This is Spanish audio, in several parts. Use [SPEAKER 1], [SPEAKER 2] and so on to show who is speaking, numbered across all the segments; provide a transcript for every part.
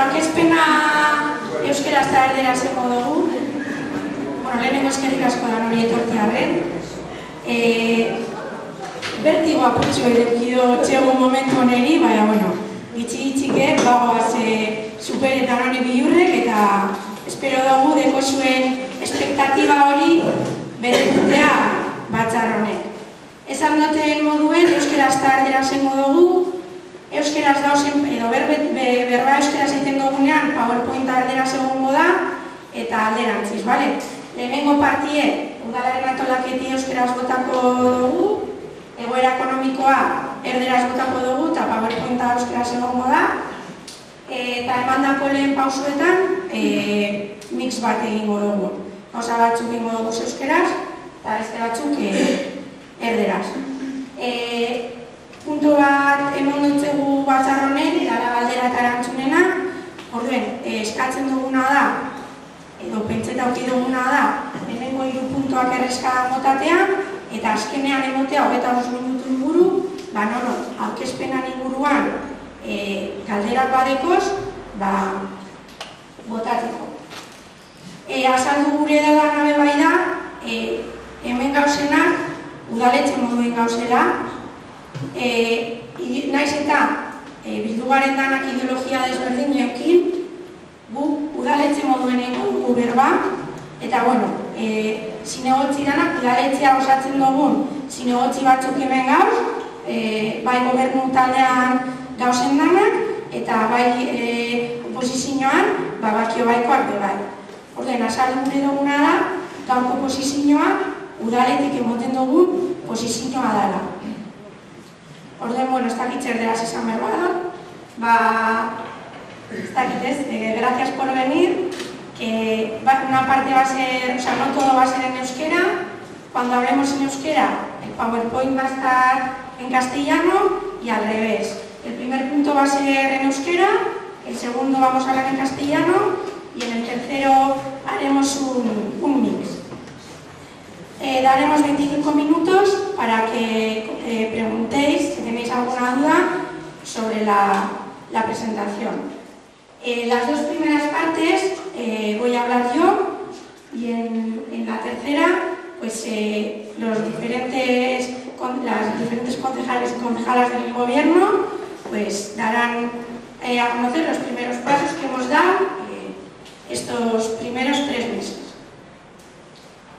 [SPEAKER 1] aurkezpena euskaraz eta erderaz zengo dugu. Lehenengo eskerrik asko da nori etortzearren. Bertigo apurtxo edurkido txegun momentu honeri, baina, gitxik bagoaz superetan honi bilurrek, eta espero dugu deko zuen espektatiba hori betetzea batzar honek. Esan duten moduen, euskaraz eta erderaz zengo dugu, euskaraz dauzen, edo berba euskaraz egiten dugunean, PowerPointa erderaz egongo da, eta alderantziz, bale? Lehenengo partie, udalaren antolaketi euskaraz botako dugu, egoera ekonomikoa erderaz botako dugu, eta PowerPointa euskaraz egongo da, eta emandako lehen pausuetan, mix bat egingo dugu. Gauza batzuk egingo dugu euskaraz, eta beste batzuk erderaz. Puntu bat emon dutzegu batzar honen, edara galdera eta erantzunena, orduen, eskatzen duguna da, edo pentseta uki duguna da, lehenengo 3 puntuak errezka motatea, eta azkenean emotea 25 minutu inguru, aurkezpenan inguruan galderak badekoz, botateko. Azaldu gure da nabe bai da, hemen gauzenak, udaletxe moduen gauzela, naiz eta bildugaren danak ideologia desberdin jokin, gu udaletxe moduen egun berba, eta zinegotzi danak udaletxea osatzen dugun zinegotzi batzuk hemen gauz, bai gobernu taldean gauzen danak, eta bai oposizioan, bakio baikoak bebai. Orden, azaldu gure duguna da, gaurko oposizioa udaletik emoten dugun posizioa dela. Orden, ez dakit erderaz esan berba da, gracias por venir, que una parte va a ser, no todo va a ser en euskera. Cuando hablemos en euskera, el PowerPoint va a estar en castellano y al revés. El primer punto va a ser en euskera, el segundo vamos a hablar en castellano y en el tercero haremos un mix. Daremos 25 minutos para que preguntéis si tenéis alguna duda sobre la presentación. Las 2 primeras partes voy a hablar yo y en la tercera las diferentes concejales y concejalas del gobierno darán a conocer los primeros pasos que hemos dado estos primeros 3 meses.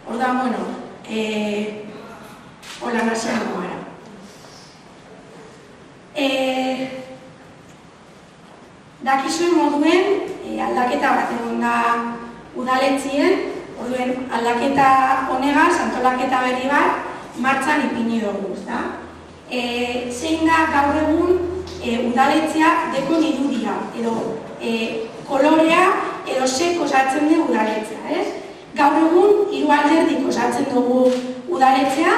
[SPEAKER 1] Orduan, hola Nasia Mogara. Dakizuen moduen aldaketa bat egon da udaletxien, orduen aldaketa honegaz, antolaketa berri bat, martxan ipini dugu. Zein da gaur egun udaletxea dekon irudia, edo kolorea, edo ze osatzen du udaletxea. Gaur egun 3 alderdik osatzen dugu udaletxea,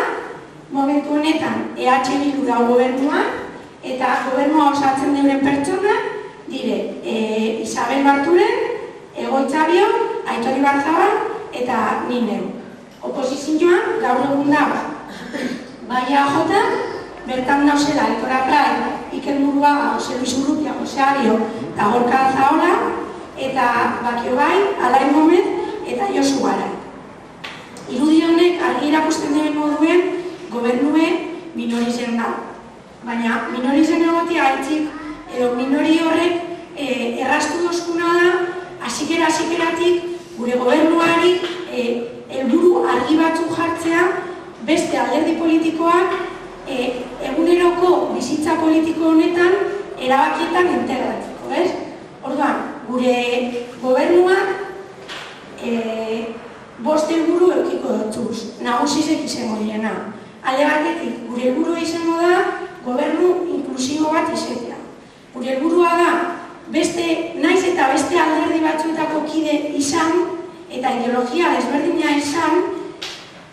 [SPEAKER 1] momentu honetan EH Bildu da gobernuan, eta gobernua osatzen duren pertsonak, dire, Isabel Barturen, Egoitzabion, Aitor Ibarzabal eta ninen. Oposizioan gaur egun da, bai AJ, bertan dauzela Aitor Aplai, Iker Muruaga, Jose Luis Urrutia, Jose Ario eta Gorka Zahola, eta Bakio bai, Alain Gomez eta Josu Garai. Irudi honek argi erakusten duen moduen gobernue minorizen da. Baina minorizen egotia haitzik edo minori horrek erraztu dozkuna da, hasikeratik gure gobernuari helburu argi batzuk jartzea beste alderdi politikoak eguneroko bizitza politiko honetan erabakietan integratzeko, ez? Orduan, gure gobernuak 5 helburu eukiko dutuz, nagusizek izango direna. Alde batetik, gure helburua izango da gobernu inklusibo bat izatea. Gure helburua da, naiz eta beste alderdi batzuetako kide izan, eta ideologia desberdina izan,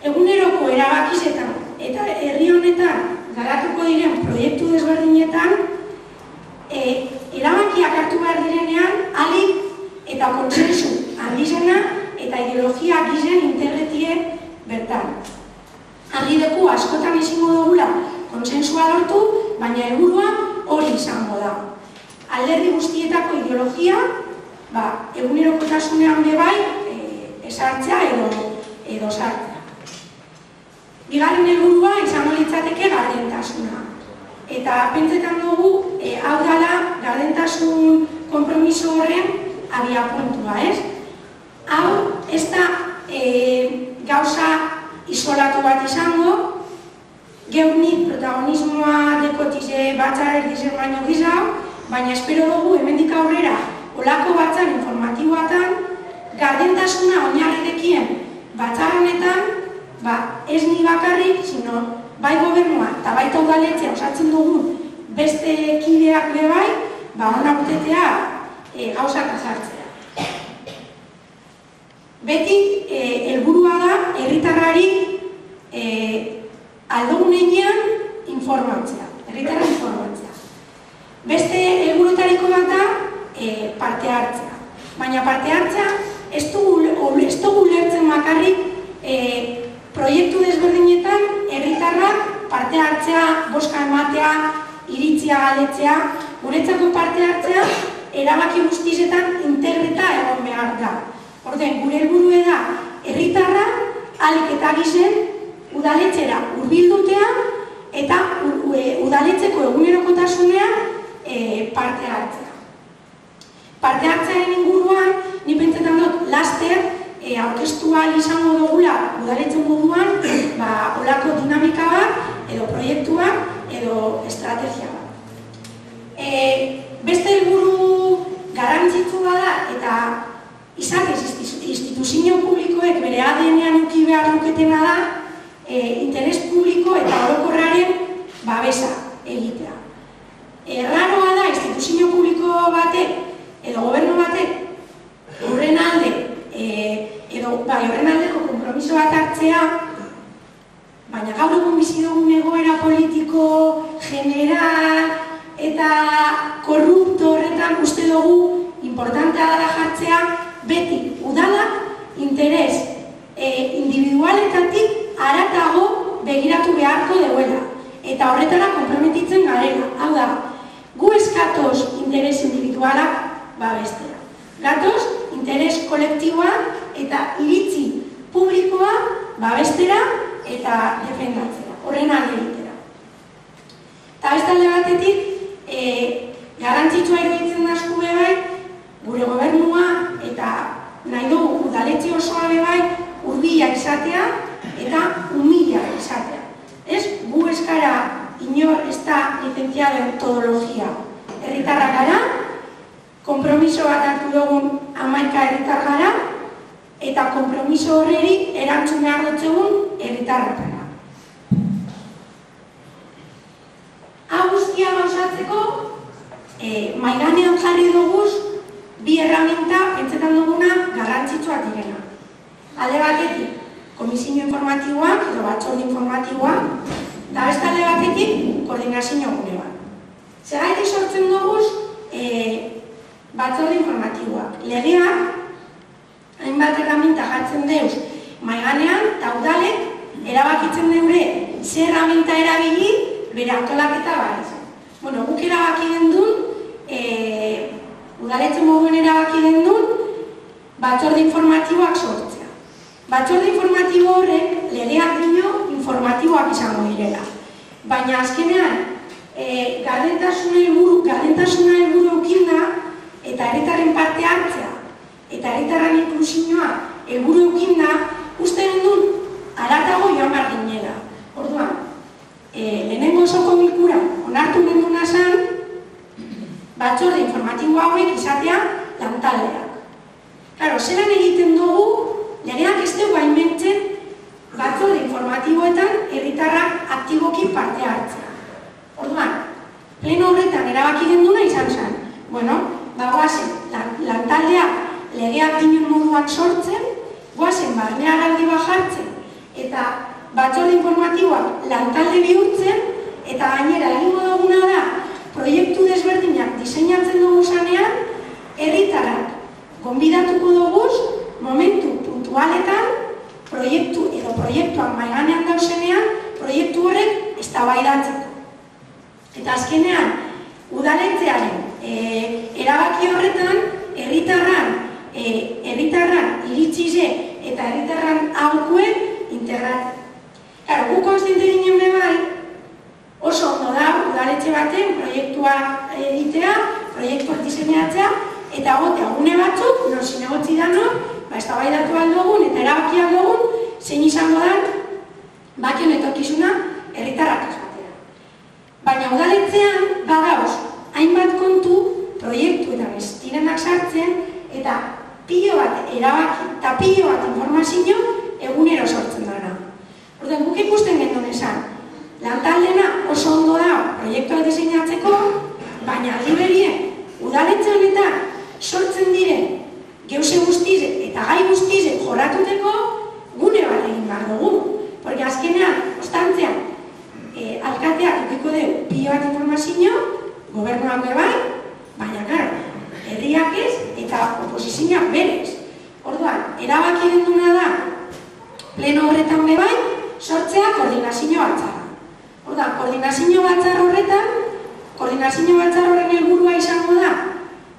[SPEAKER 1] eguneroko erabakizetan eta herri honetan garatuko diren proiektu desberdinetan, erabakiak hartu behar direnean, alik eta konsensu handizena eta ideologia gizen integretien bertan. Argideku askotan izango dugula konsensua lortu, baina helburua hori izango da. Alderdi guztietako ideologia egunerokotasunean bebai esartzea edo sartzea. Bigarren helburua izango litzateke gardentasuna. Eta pentsetan dugu, hau dela gardentasun konpromiso horren abiapuntua, ez? Hau, ez da gauza isolatu bat izango, geurnik protagonismoa dekotize batzar erdizen baino gizau, baina espero dugu hemendik aurrera olako batzar informatiboatan gardentasuna oinarridekien batzar honetan, ez ni bakarrik, sino bai gobernua eta baita udaletxea osatzen dugun beste kideak bebai, hona gutetea gauzak azartzea. Beti, helburua da, herritarrari aldogunean informatzea, herritarra informatzea. Beste helburuetariko bat da parte hartzea. Baina parte hartzea ez dugu lertzen bakarrik proiektu desberdinetan herritarrak parte hartzea, boska ematea, iritzia galdetzea, guretzako parte hartzea erabaki guztietan integreta egon behar da. Orden, gure helburua da herritarra ahalik eta gizen udaletxera hurbildutea eta udaletxeko egunerokotasunean parte hartzea. Parte hartzearen inguruan, ni pentsetan dut laster aurkeztu ahal izango dugula udaletxe moduan olako dinamika bat, edo proiektu bat, edo estrategia bat. Beste helburu garrantzitsua da eta izatez instituzio publikoek bere ADN-ean eduki behar luketena da interes publiko eta orokorraren babesa egitea. Erraroa da instituzio publiko batek edo gobernu batek horren alde horren aldeko konpromiso bat hartzea, baina gaur egun bizi dugun egoera politiko, general eta korrupto horretan uste dugu importantea da jartzea beti udalak interes individualetatik haratago begiratu beharko duela eta horretara konprometitzen garela. Hau da, gu eskatoz interes individualak babestera. Gatoz interes kolektiboa eta iritzi publikoa babestera eta defendatzera, horren alde egitera. Eta beste alde batetik, garrantzitsua iruditzen da asko bebai, gure gobernua eta nahi dugu udaletxe osoa bebai hurbila izatea eta humila izatea. Ez, gu eskara inor ez da licenciado en metodologia. Herritarrak gara, konpromiso bat hartu dugun 11 herritar gara, eta konpromiso horreri erantzun behar dutzegun herritarretara. Hau guztia gauzatzeko, maiganean jarri duguz, bi erraminta pentsetan duguna garrantzitsuak direna. Alde batetik, komisio informatiboa, edo batzorde informatiboa, eta beste alde batetik, koordinazio gune bat. Zergatik sortzen duguz, batzorde informatiboa. Legeak, hainbat erraminta jartzen deuz maiganean, eta udalek erabakitzen deure ze erraminta erabili bere antolaketa bat. Guk erabaki den duen, udaletxe moduen erabaki den duen, batzorde informatiboak sortzea. Batzorde informatibo horrek legeak dino informatiboak izango direla. Baina azkenean, gardentasuna helburu eukinda eta herritarren parte hartzea eta herritarren inklusioa helburu eukinda uste den duen haratago joan behar ginela. Orduan, lehenengo osoko bilkura onartu genduna zen batzorde informatibo hauek izatea lantaldeak. Claro, zelan egiten dugu legeak ez dugu baimentzen batzorde informatiboetan herritarrak aktiboki parte hartzea. Orduan, pleno horretan erabaki genduna izan zen. Guazen, lantaldeak legeak dinen moduak sortzen, guazen barne araldi bat jartzen, eta batzorde informatiboak lantalde bihurtzen, eta gainera egingo duguna da, proiektu desberdinak diseinatzen dugu zanean, herritarrak gonbidatuko duguz, momentu puntualetan, proiektuak maiganean dauzenean, proiektu horrek eztabaidatzeko. Eta azkenean, udaletxearen erabaki horretan, herritarran iritzize eta herritarran aurkuen integratzen. Claro, gu konstiente ginen bebai, oso ondo da, udaletxe baten proiektua egitea, proiektuak diseinatzea, eta gotea gune batzuk, zinegotzi danok, eztabaidatu aldogun eta erabaki aldogun, zein izango da, bakion etorkizuna herritarrak asmatera. Baina udaletxean, badauz, hainbat kontu, proiektu eta direnak sartzen, eta pilo bat erabaki eta pilo bat informazio egunero sortzen dara. Orduan, guk ikusten gendun esan, lantaldena oso ondo da proiektuak diseinatzeko, baina aldiberien udaletxe honetan sortzen diren geuse guztize eta gai guztize jorratuteko gune bat egin behar dugu. Porque azkenean, ostantzean, alkateak ukiko dugu pilo bat informazio, gobernuak bai, baina, claro, herriak ez eta oposizioak berez. Orduan, erabaki denduna da, pleno horretan bai, sortzea koordinazio batzarra. Orduan, koordinazio batzar horren helburua izango da,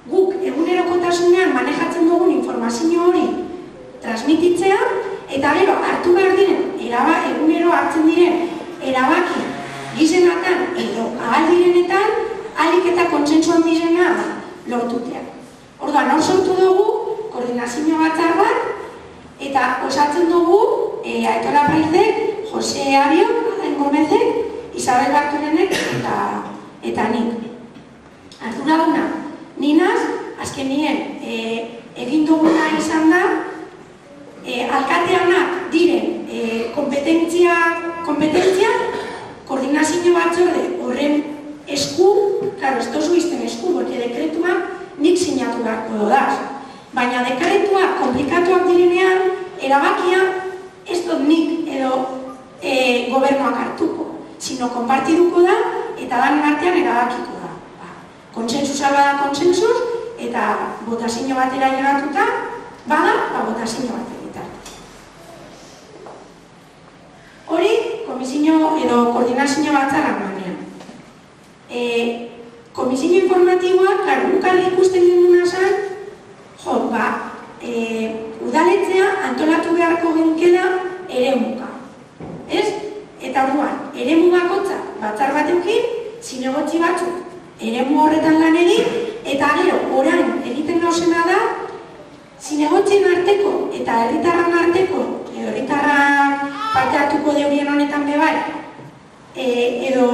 [SPEAKER 1] guk egunerokotasunean manejatzen dugun informazio hori transmititzea, eta gero hartu behar diren, egunero hartzen diren erabaki gizenatan edo ahal direnetan, ahalik eta kontsentsuan direna lortutea. Orduan, hor sortu dugu koordinazio batzar bat, eta osatzen dugu Aitor Apraizek, Jose Abiok, Alain Gomezek, Isabel Bartolenek eta nik. Arduraduna, ninaz, azkenien egin duguna izan da, alkateanak diren kompetentzia koordinazio batzorde horren esku, claro, ez tozu izten esku, porque dekretuak nik sinatu beharko dodaz. Baina dekretuak komplikatuak direnean, erabakia ez dut nik edo gobernuak hartuko, sino konpartiduko da eta dan artean erabakiko da. Kontsensuz bada kontsensuz eta botazio batera llegatuta bada botazio bat egitar. Hori komisio edo koordinazio batzarrak manean. Komisio informatiboa, klaro, gukal ikusten duguna zen, udaletzea antolatu beharko genukela eremuka. Ez? Eta orduan, eremu bakotza batzar bat eukin, zinegotzi batzuk eremu horretan lan egin, eta gero, orain egiten gauzena da, zinegotzien arteko eta herritarran arteko, edo herritarrak parte hartuko deurien honetan bebai, edo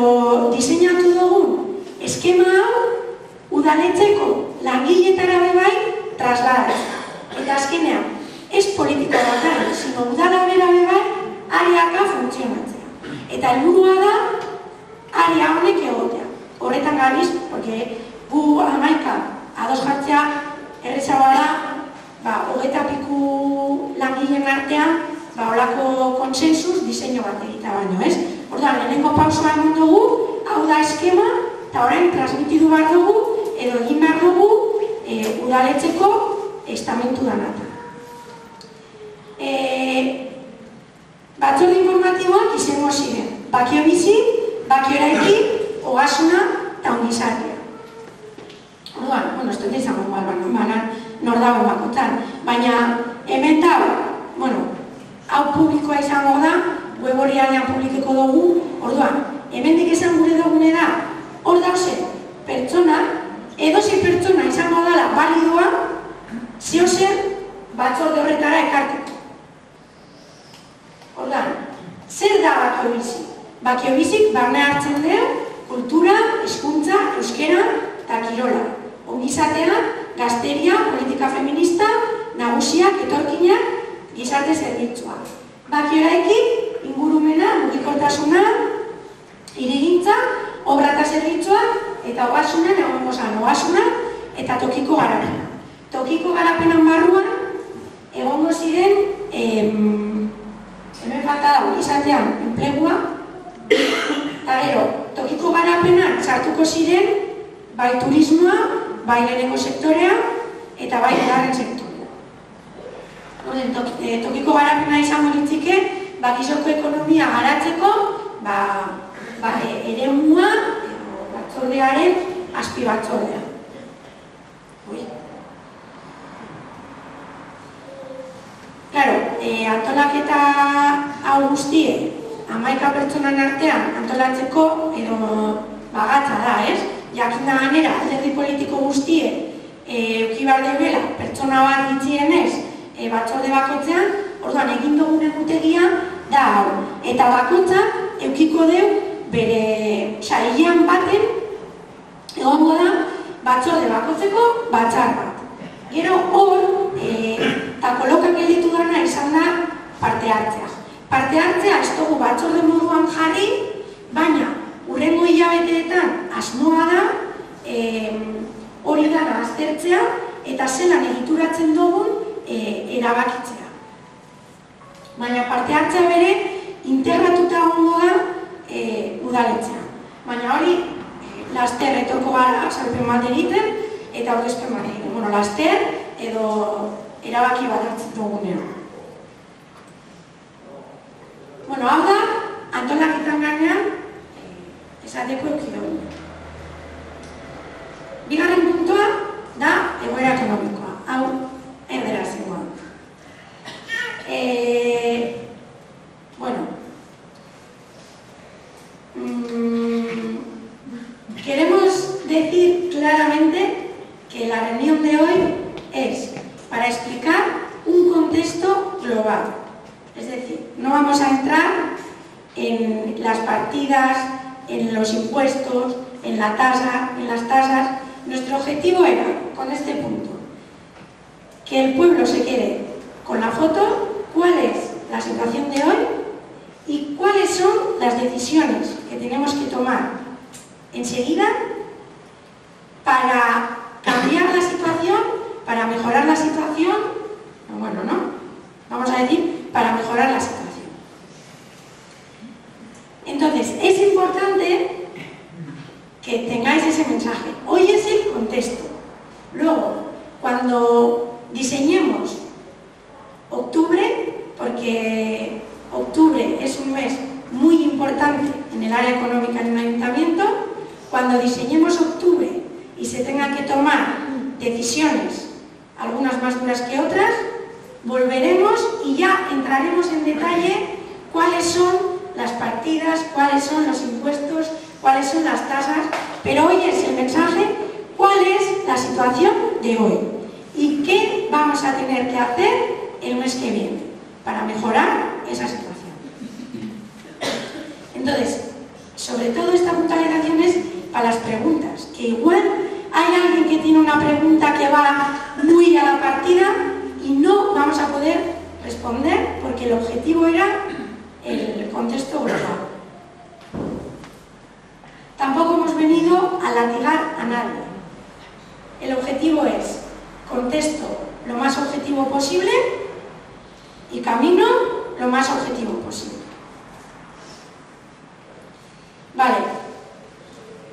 [SPEAKER 1] diseinatu dugun eskema hau udaletxeko langiletara bebai trasladatzen. Eta azkenean, ez politika bakarrik, sino udala bera bebai ariaka funtzionatzea. Eta helburua da aria honek egotea. Horretan gabiz, porque gu amaika ados jartzea errezagoa da, 20 piku langileen artean, holako konsensus diseinu bat egita baino, ez? Orduan, lehenengo pausoa eman dugu, hau da eskema, eta orain transmitidu behar dugu, edo egin behar dugu udaletxeko estamentu danata. Batzorde informatiboak izango ziren, bakio bizi, bakio eraiki, ogasuna eta ongizatea. Orduan, ez dut izango banan nor dago bakotan, baina hemen da, hau publikoa izango da, web horianean publikeko dugu, orduan, hemendik esan gure dugune da, hor dauze, pertsona, edozein pertsona izango dela balidua, ziozer batzorde horretara ekarteko. Orduan, zer da bakio bizi? Bakio bizik barne hartzen dira, kultura, hizkuntza, euskera eta kirola. Ongizatea, gazteria, politika feminista, nagusiak, etorkinak, gizarte zerbitzua. Bakio eraiki, ingurumena, mugikortasuna, hirigintza, obra eta zerbitzua, eta ogasunan, ogasuna eta tokiko garapena. Tokiko garapenan barruan, egongo ziren, hemen falta dago, izatean, enplegua, eta gero, tokiko garapenan sartuko ziren, bai turismoa, bai lehenengo sektorea, eta bai bigarren sektorea. Tokiko garapena izango litzike, gizoko ekonomia garatzeko, eremua, batzordearen azpi batzordea. antolaketa hau guztie, 11 pertsonan artean antolatzeko edo bagatza da, ez? Jakinda ganera, alderdi politiko guztie eukibar deurela pertsona bat gitxienez batzorde bakotzean, orduan egin dugun egutegia da hau. Eta bakotza eukiko deu bere sailean baten egongo da batzorde bakotzeko batzar bat. Gero hor, eta kolokak gelditu dana izan da parte hartzea. Parte hartzea ez dugu batzorde moduan jarri, baina hurrengo hilabeteetan asmoa da hori dana aztertzea eta zelan egituratzen dugun erabakitzea. Baina parte hartzea bere integratuta egongo da udaletxean. Baina hori laster etorko gara azalpen bat egiten eta aurkezpen bat egiten. Bueno, laster edo erabaki bat hartzen dugunean. Bueno, hau da, antolaketan gainean esateko eukidogu. Bigarren puntua da egoera ekonomikoa. Hau, ederazioa. Bueno, queremos decir claramente que la reunión de hoy es para explicar un contexto global. Es decir, no vamos a entrar en las partidas, en los impuestos, en la tasa, en las tasas. Nuestro objetivo era, con este punto, que el pueblo se quede con la foto, cuál es la situación de hoy y cuáles son las decisiones que tenemos que tomar enseguida para cambiar la situación, para mejorar la situación, bueno, no, vamos a decir, para mejorar la situación. Entonces, es importante que tengáis ese mensaje. Hoy es el contexto. Luego, cuando diseñemos octubre, porque octubre es un mes muy importante en el área económica en un ayuntamiento, cuando diseñemos octubre y se tengan que tomar decisiones, algunas más duras que otras, volveremos y ya entraremos en detalle cuáles son las partidas, cuáles son los impuestos, cuáles son las tasas, pero hoy es el mensaje, cuál es la situación de hoy y qué vamos a tener que hacer el mes que viene para mejorar esa situación. Entonces, sobre todo esta puntualización es para las preguntas, que igual hay alguien que tiene una pregunta que va muy a la partida y no vamos a poder responder porque el objetivo era el contexto global. Tampoco hemos venido a latigar a nadie. El objetivo es contexto lo más objetivo posible y camino lo más objetivo posible. Vale,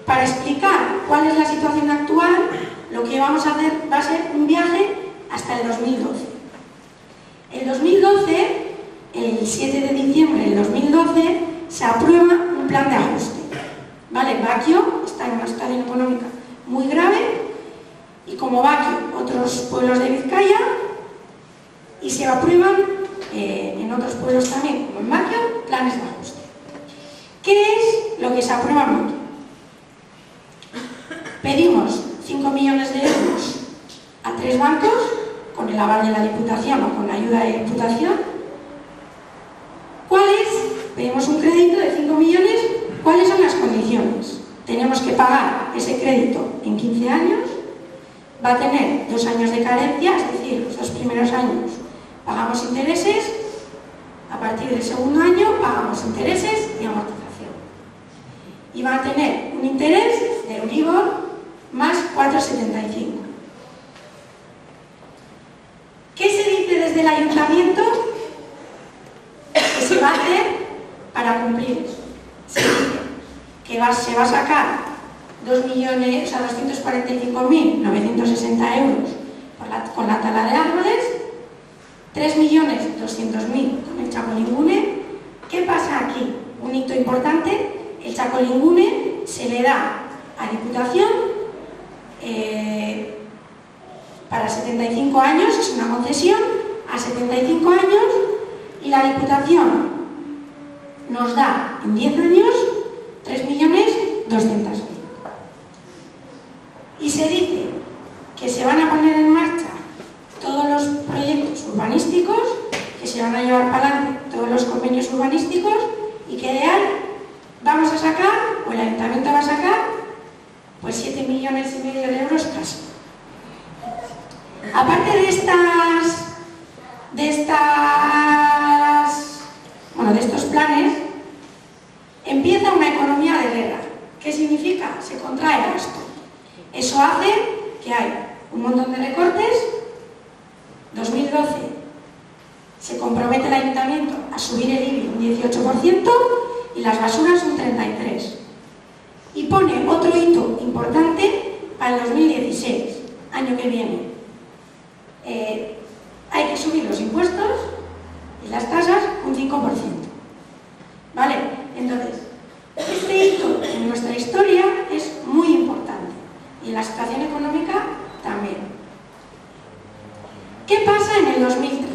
[SPEAKER 1] para explicar cuál es la situación actual, lo que vamos a hacer va a ser un viaje hasta el 2012. El 2012, el 7 de diciembre del 2012, se aprueba un plan de ajuste. Vale, Baquio está en una situación económica muy grave y como Baquio, otros pueblos de Vizcaya, y se aprueban en otros pueblos también, como en Baquio, planes de ajuste. ¿Qué es lo que se aprueba en Baquio? Pedimos 5 millones de euros a 3 bancos, con el aval de la Diputación o con la ayuda de la Diputación. ¿Cuáles? Pedimos un crédito de 5 millones. ¿Cuáles son las condiciones? Tenemos que pagar ese crédito en 15 años, va a tener 2 años de carencia, es decir, los 2 primeros años pagamos intereses, a partir del segundo año pagamos intereses y amortización. Y va a tener un interés de Euribor más 4,75. ¿Qué se dice desde el ayuntamiento que se va a hacer para cumplir eso? Se dice que se va a sacar 2.245.960 euros con la tala de árboles, 3.200.000 con el Chacolingune. ¿Qué pasa aquí? Un hito importante, el Chacolingune se le da a Diputación para 75 años, es una concesión, a 75 años Y la Diputación nos da en 10 años 3.200.000. Y se dice que se van a poner en marcha todos los proyectos urbanísticos, que se van a llevar para adelante todos los convenios urbanísticos y que de ahí vamos a sacar, o el Ayuntamiento va a sacar, pues 7,5 millones de euros casi. Aparte de estos planes, empieza una economía de guerra. ¿Qué significa? Se contrae el gasto. Eso hace que hay un montón de recortes. 2012 se compromete el Ayuntamiento a subir el IBI un 18% y las basuras un 33%. Y pone otro hito importante para el 2016, año que viene. Hay que subir los impuestos y las tasas un 5%. ¿Vale? Entonces, este hito en nuestra historia es muy importante y en la situación económica también. ¿Qué pasa en el 2013?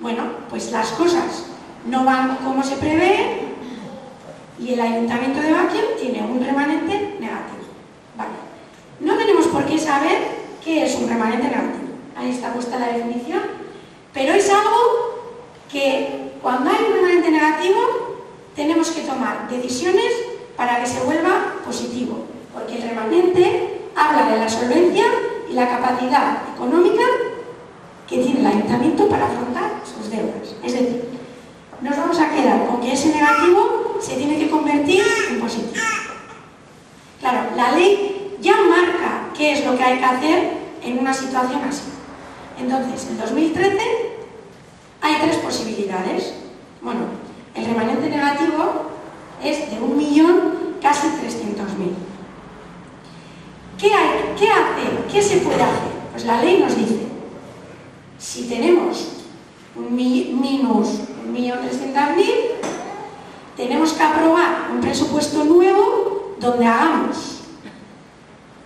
[SPEAKER 1] Bueno, pues las cosas no van como se prevé y el Ayuntamiento de Baquio tiene un remanente negativo. Vale. No tenemos por qué saber qué es un remanente negativo. Ahí está puesta la definición. Pero es algo que cuando hay un remanente negativo tenemos que tomar decisiones para que se vuelva positivo. Porque el remanente habla de la solvencia y la capacidad económica que tiene el Ayuntamiento para afrontar sus deudas. Es decir, nos vamos a quedar con que ese negativo se tiene que convertir en positivo. Claro, la ley ya marca qué es lo que hay que hacer en una situación así. Entonces, en 2013 hay 3 posibilidades. Bueno, el remanente negativo es de 1.000.000, casi 300.000. ¿Qué hace? ¿Qué se puede hacer? Pues la ley nos dice, si tenemos un minus 1.300.000, tenemos que aprobar un presupuesto nuevo donde hagamos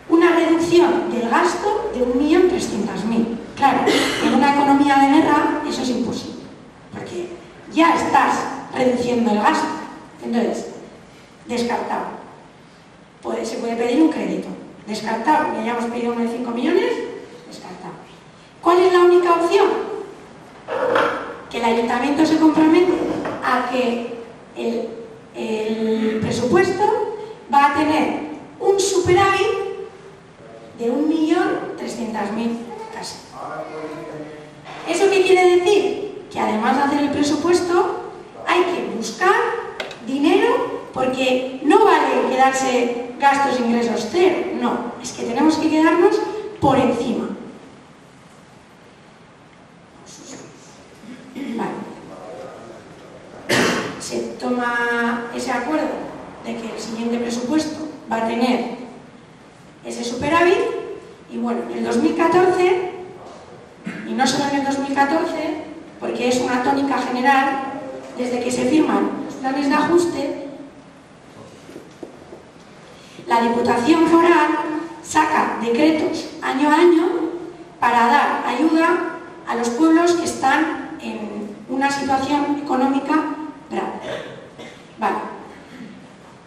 [SPEAKER 1] una reducción del gasto de 1.300.000. Claro, en una economía de guerra eso es imposible, porque ya estás reduciendo el gasto. Entonces, descartado. Se puede pedir un crédito. Descartado, ya hemos pedido uno de 5 millones, descartado. ¿Cuál es la única opción? Que el Ayuntamiento se compromete a que el presupuesto va a tener un superávit de 1.300.000 casi. ¿Eso qué quiere decir? Que además de hacer el presupuesto hay que buscar dinero, porque no vale quedarse gastos e ingresos cero, no, es que tenemos que quedarnos por encima. Vale. Se toma ese acuerdo de que el siguiente presupuesto va a tener ese superávit y bueno, en el 2014, y no solo en el 2014, porque es una tónica general, desde que se firman los planes de ajuste, la Diputación Foral saca decretos año a año para dar ayuda a los pueblos que están en una situación económica grave. Vale.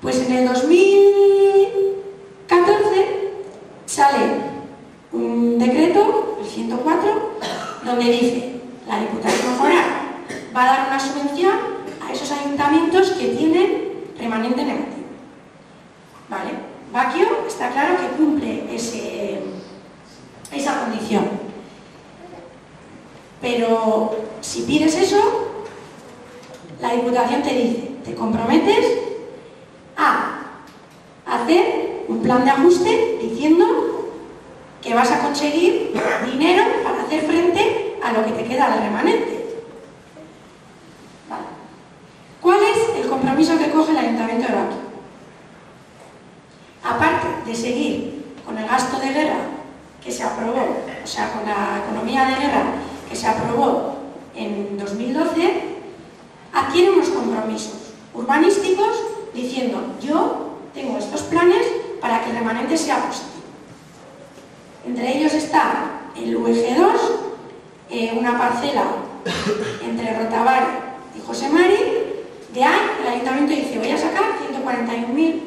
[SPEAKER 1] Pues en el 2014 sale un decreto, el 104, donde dice la Diputación Foral va a dar una subvención a esos ayuntamientos que tienen remanente negativo. ¿Vale? Baquio está claro que cumple esa condición. Pero si pides eso, la Diputación te dice, te comprometes a hacer un plan de ajuste diciendo que vas a conseguir dinero para hacer frente a lo que te queda del remanente. Vale. ¿Cuál es el compromiso que coge el Ayuntamiento de Baquio? Aparte de seguir con el gasto de guerra que se aprobó, o sea, con la economía de guerra que se aprobó en 2012, adquiere unos compromisos urbanísticos diciendo, yo tengo estos planes para que el remanente sea positivo. Entre ellos está el VG2, una parcela entre Rotavare y José Mari, de ahí el ayuntamiento dice, voy a sacar 141.000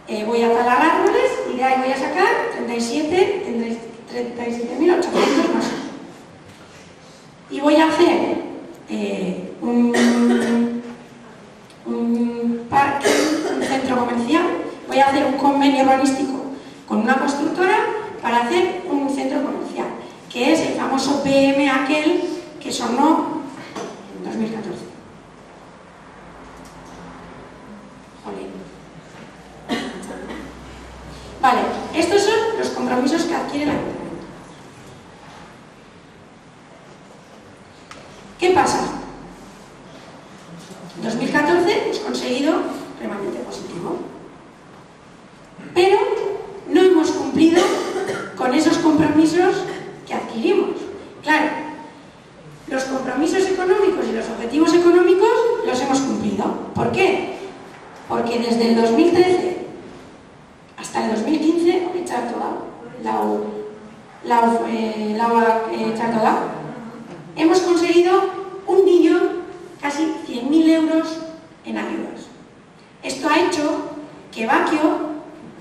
[SPEAKER 1] euros. Voy a talar árboles y de ahí voy a sacar 37.800 más. Y voy a hacer un parque, un centro comercial, voy a hacer un convenio urbanístico con una constructora para hacer un centro comercial, que es el famoso PM aquel que sonó en 2014. Jolín. Vale, estos son los compromisos que adquiere el ayuntamiento. ¿Qué pasa? En 2014 hemos conseguido remanente positivo, pero no hemos cumplido con esos compromisos que adquirimos. Claro, los compromisos económicos y los objetivos económicos los hemos cumplido. ¿Por qué? Porque desde el 2013 hasta el 2015 hemos conseguido 1.000.000, casi 100.000 euros en ayudas. Esto ha hecho que Baquio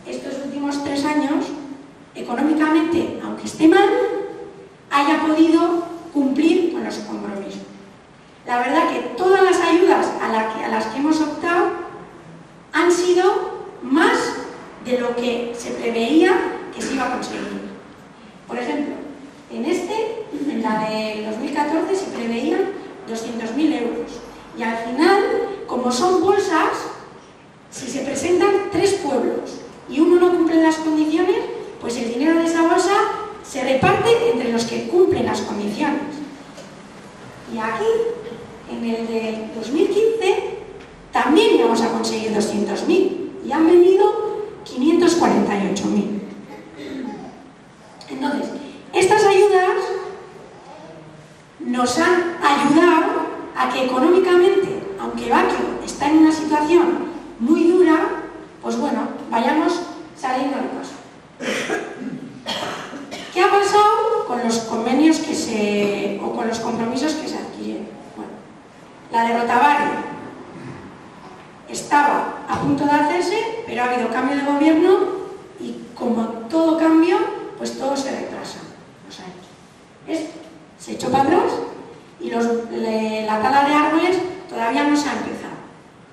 [SPEAKER 1] estos últimos 3 años, económicamente, aunque esté mal, haya podido cumplir con los compromisos. La verdad que todas las ayudas a las que hemos optado han sido más de lo que se preveía que se iba a conseguir. Por ejemplo, en la de 2014 se preveían 200.000 euros y al final, como son bolsas, si se presentan 3 pueblos y uno no cumple las condiciones, pues el dinero de esa bolsa se reparte entre los que cumplen las condiciones. Y aquí, en el de 2015, también íbamos a conseguir 200.000 y han venido 548.000. Entonces, estas ayudas nos han ayudado a que económicamente, aunque Baquio está en una situación muy dura, pues bueno, vayamos saliendo del paso. ¿Qué ha pasado con los convenios o con los compromisos que se adquirieron? Bueno, la de Rotavare estaba a punto de hacerse, pero ha habido cambio de gobierno y como todo cambio, pues todo se retrasa. Se echó para atrás y la tala de árboles todavía no se ha empezado,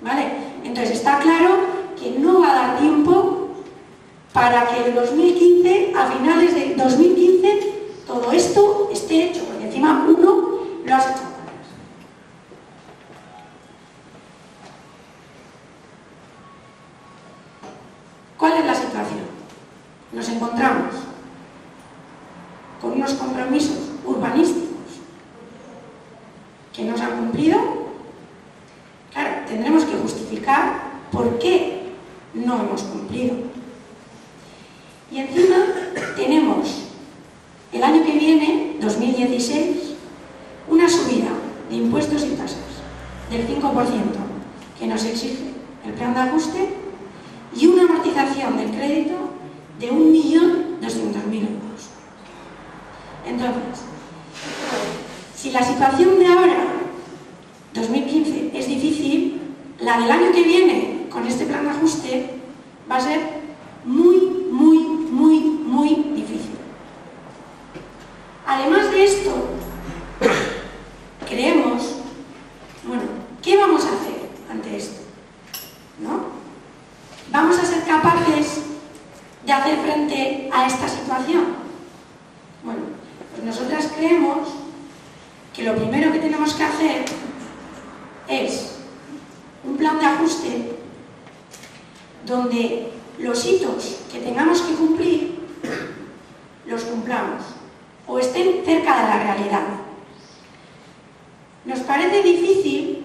[SPEAKER 1] ¿vale? Entonces está claro que no va a dar tiempo para que el 2015, a finales de 2015, todo esto esté hecho, porque encima uno lo has echado para atrás. ¿Cuál es la situación? Nos encontramos con unos compromisos urbanísticos que no se han cumplido. Claro, tendremos que justificar por qué no hemos cumplido. Y encima tenemos el año que viene, 2016, una subida de impuestos y tasas del 5% que nos exige el plan de ajuste y una amortización del crédito de 1.200.000 euros. Entonces, si la situación de ahora, 2015, es difícil, la del año que viene, con este plan de ajuste, va a ser muy difícil. Además de esto, creemos, bueno, ¿qué vamos a hacer ante esto? ¿No? ¿Vamos a ser capaces de hacer frente a esta situación? Bueno, pues nosotras creemos que lo primero que tenemos que hacer es un plan de ajuste donde los hitos que tengamos que cumplir los cumplamos o estén cerca de la realidad. Nos parece difícil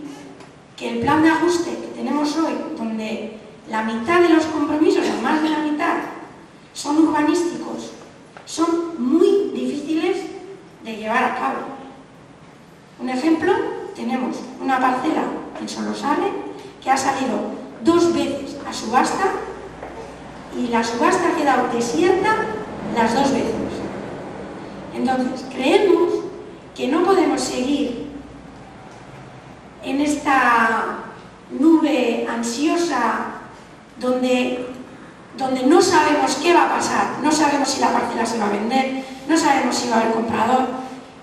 [SPEAKER 1] que el plan de ajuste que tenemos hoy, donde la mitad de los compromisos, o más de la mitad, son urbanísticos, son muy difíciles de llevar a cabo. Un ejemplo, tenemos una parcela en Solosarre que ha salido 2 veces a subasta y la subasta ha quedado desierta las 2 veces. Entonces, creemos que no podemos seguir en esta nube ansiosa donde no sabemos qué va a pasar, no sabemos si la parcela se va a vender, no sabemos si va a haber comprador.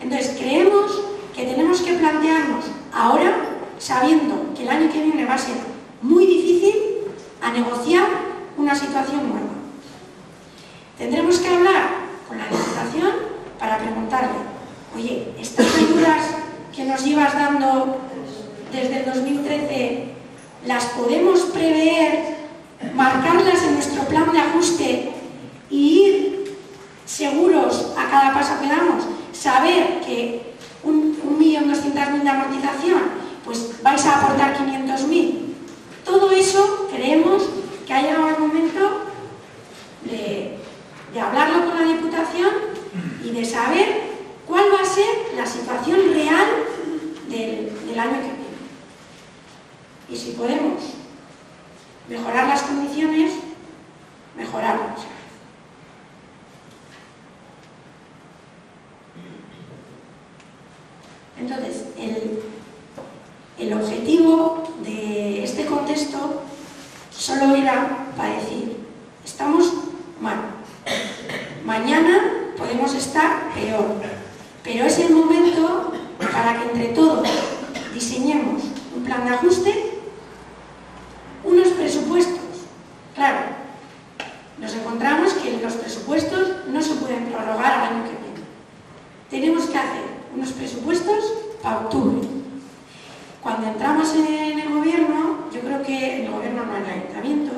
[SPEAKER 1] Entonces creemos que tenemos que plantearnos ahora, sabiendo que el año que viene va a ser muy difícil, a negociar una situación nueva. Tendremos que hablar con la Diputación para preguntarle: oye, estas ayudas que nos llevas dando desde el 2013, ¿las podemos prever, marcarlas en nuestro plan de ajuste y ir seguros a cada paso que damos? Saber que 1.200.000 de amortización, pues vais a aportar 500.000. Todo eso creemos que ha llegado el momento de hablarlo con la Diputación y de saber cuál va a ser la situación real del año que viene. Y si podemos mejorar las condiciones, mejorarlas. Entonces, el objetivo de este contexto solo era para decir: estamos mal, mañana podemos estar peor, pero es el momento para que entre todos diseñemos un plan de ajuste, unos presupuestos. Claro, nos encontramos que los presupuestos no se pueden prorrogar al año que viene. Tenemos que hacer unos presupuestos para octubre. Cuando entramos en el gobierno, yo creo que en el gobierno no, en el ayuntamiento,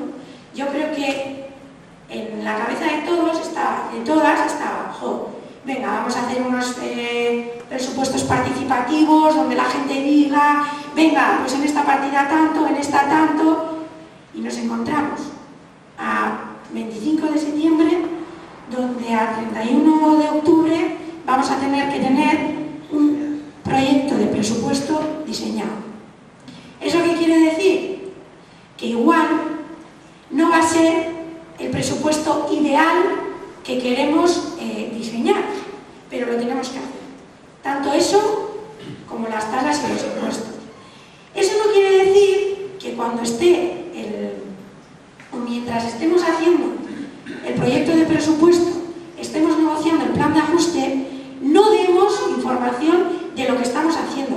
[SPEAKER 1] yo creo que en la cabeza de todos estaba, venga, vamos a hacer unos presupuestos participativos donde la gente diga, venga, pues en esta partida tanto, en esta tanto, y nos encontramos a 25 de septiembre, donde a 31 de octubre vamos a tener que tener un proyecto de presupuesto diseñado. ¿Eso qué quiere decir? Que igual no va a ser el presupuesto ideal que queremos diseñar, pero lo tenemos que hacer. Tanto eso como las tasas y los impuestos. Eso no quiere decir que cuando mientras estemos haciendo el proyecto de presupuesto, estemos negociando el plan de ajuste, no demos información de lo que estamos haciendo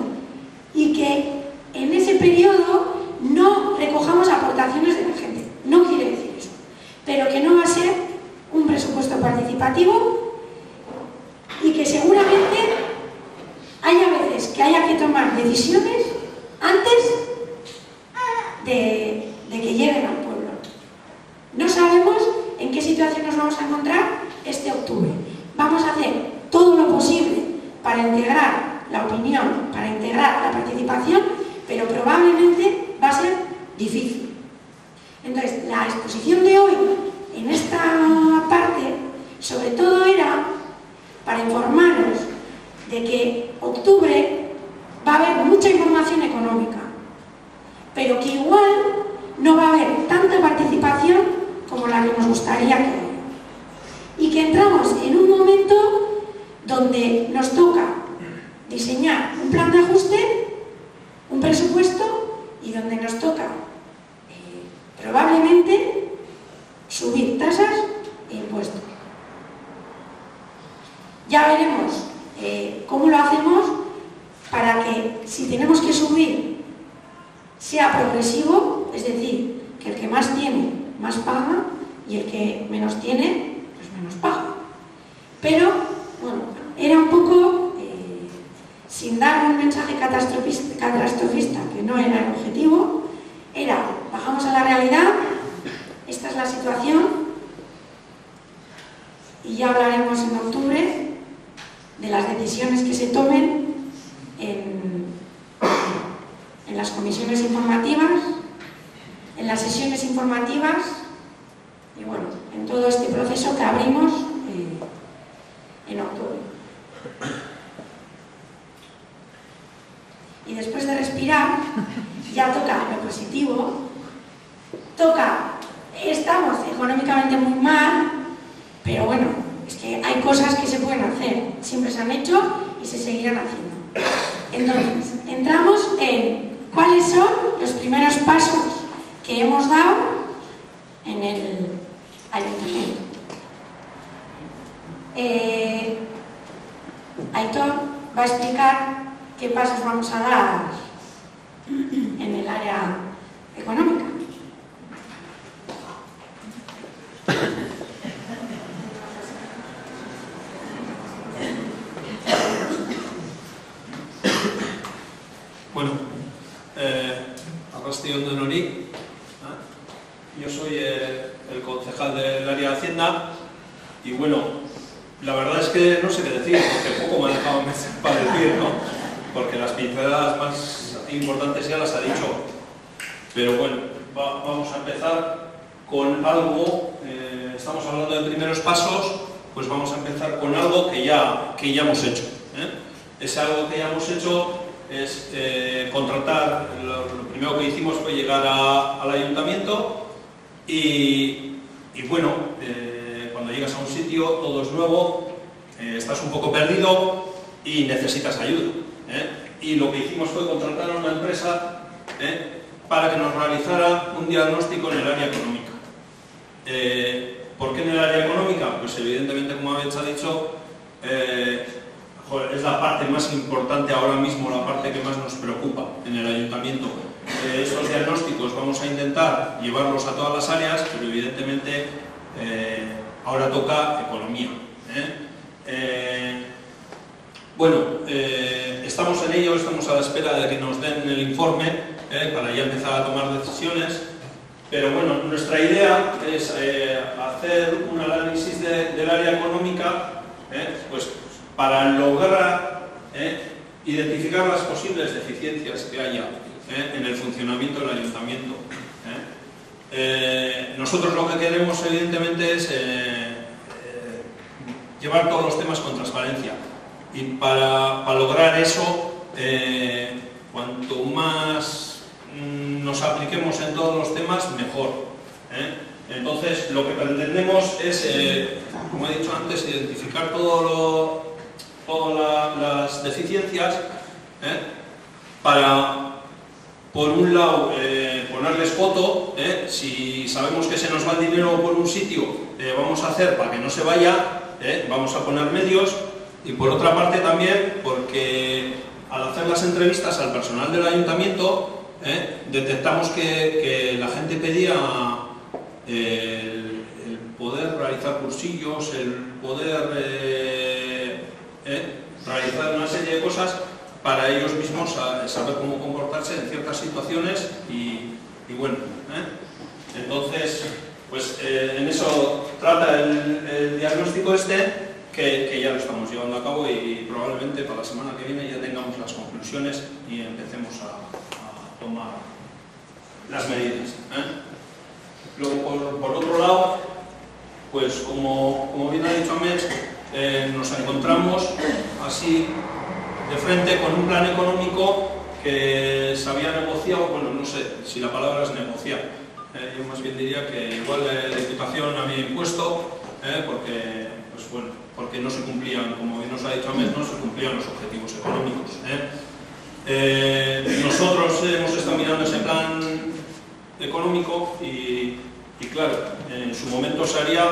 [SPEAKER 1] y que en ese periodo no recojamos aportaciones de la gente. No quiere decir eso, pero que no va a ser un presupuesto participativo y que seguramente haya veces que haya que tomar decisiones antes de que lleguen al pueblo. No sabemos en qué situación nos vamos a encontrar este octubre. Vamos a hacer todo lo posible para integrar la opinión, para integrar la participación, pero probablemente va a ser difícil. Entonces, la exposición de hoy, en esta parte, sobre todo era para informaros de que octubre va a haber mucha información económica, pero que igual no va a haber tanta participación como la que nos gustaría que haya. Y que entramos en un momento donde nos toca diseñar un plan de ajuste, un presupuesto, y donde nos toca probablemente subir tasas e impuestos. Ya veremos cómo lo hacemos para que, si tenemos que subir, sea progresivo, es decir, que el que más tiene, más paga, y el que menos tiene, pues menos paga. Pero, bueno, era un poco, sin dar un mensaje catastrofista, que no era el objetivo, era, bajamos a la realidad, esta es la situación, y ya hablaremos en octubre de las decisiones que se tomen en las comisiones informativas, en las sesiones informativas y bueno, en todo este proceso que abrimos en octubre. Y después de respirar, ya toca lo positivo, estamos económicamente muy mal, pero bueno, es que hay cosas que se pueden hacer, siempre se han hecho y se seguirán haciendo. Entonces, entramos en cuáles son los primeros pasos que hemos dado en el ayuntamiento. Aitor va a explicar qué pasos vamos a dar en el área económica.
[SPEAKER 2] Bueno, Arrastion de Nori, yo soy el concejal del área de Hacienda y bueno, la verdad es que no sé qué decir, porque poco me ha dejado para decir, ¿no? Porque las pinceladas más importantes ya las ha dicho. Pero bueno, vamos a empezar con algo, estamos hablando de primeros pasos, pues vamos a empezar con algo que ya hemos hecho. Ese algo que ya hemos hecho es contratar, lo primero que hicimos fue llegar al ayuntamiento y bueno, cuando llegas a un sitio, todo es nuevo, estás un poco perdido y necesitas ayuda. Y lo que hicimos fue contratar a una empresa para que nos realizara un diagnóstico en el área económica. ¿Por qué en el área económica? Pues evidentemente, como habéis dicho, es la parte más importante ahora mismo, la parte que más nos preocupa en el ayuntamiento. Estos diagnósticos vamos a intentar llevarlos a todas las áreas, pero evidentemente ahora toca economía. Bueno, estamos en ello, estamos a la espera de que nos den el informe para ya empezar a tomar decisiones. Pero bueno, nuestra idea es hacer un análisis del área económica pues, para lograr identificar las posibles deficiencias que haya en el funcionamiento del ayuntamiento. Nosotros lo que queremos evidentemente es llevar todos los temas con transparencia y para lograr eso cuanto más nos apliquemos en todos los temas mejor. Entonces lo que pretendemos es, como he dicho antes, identificar todas las deficiencias para, por un lado, ponerles foto. Si sabemos que se nos va el dinero por un sitio, vamos a hacer para que no se vaya, vamos a poner medios. Y por otra parte también, porque al hacer las entrevistas al personal del ayuntamiento, detectamos que la gente pedía el poder realizar cursillos, el poder realizar una serie de cosas para ellos mismos saber cómo comportarse en ciertas situaciones y bueno, entonces pues en eso trata el diagnóstico que ya lo estamos llevando a cabo y probablemente para la semana que viene ya tengamos las conclusiones y empecemos a tomar las medidas. Luego por otro lado, pues como bien ha dicho Amés, nos encontramos así de frente con un plan económico que se había negociado, bueno, no sé si la palabra es negociar, yo más bien diría que igual la Diputación había impuesto, porque no se cumplían, como bien nos ha dicho Amés, no se cumplían los objetivos económicos. Nosotros hemos estado mirando ese plan económico y claro, en su momento se haría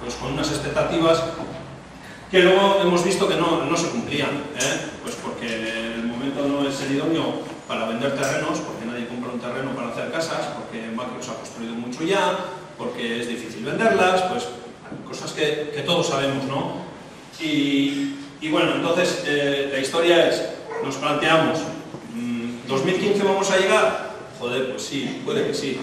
[SPEAKER 2] pues, con unas expectativas que luego hemos visto que no se cumplían, pues porque el momento no es el idóneo para vender terrenos, porque nadie compra un terreno para hacer casas, porque en Baquio se ha construido mucho ya, porque es difícil venderlas, pues cosas que todos sabemos, ¿no? Y bueno, entonces la historia es, nos planteamos, ¿2015 vamos a llegar? Joder, pues sí, puede que sí.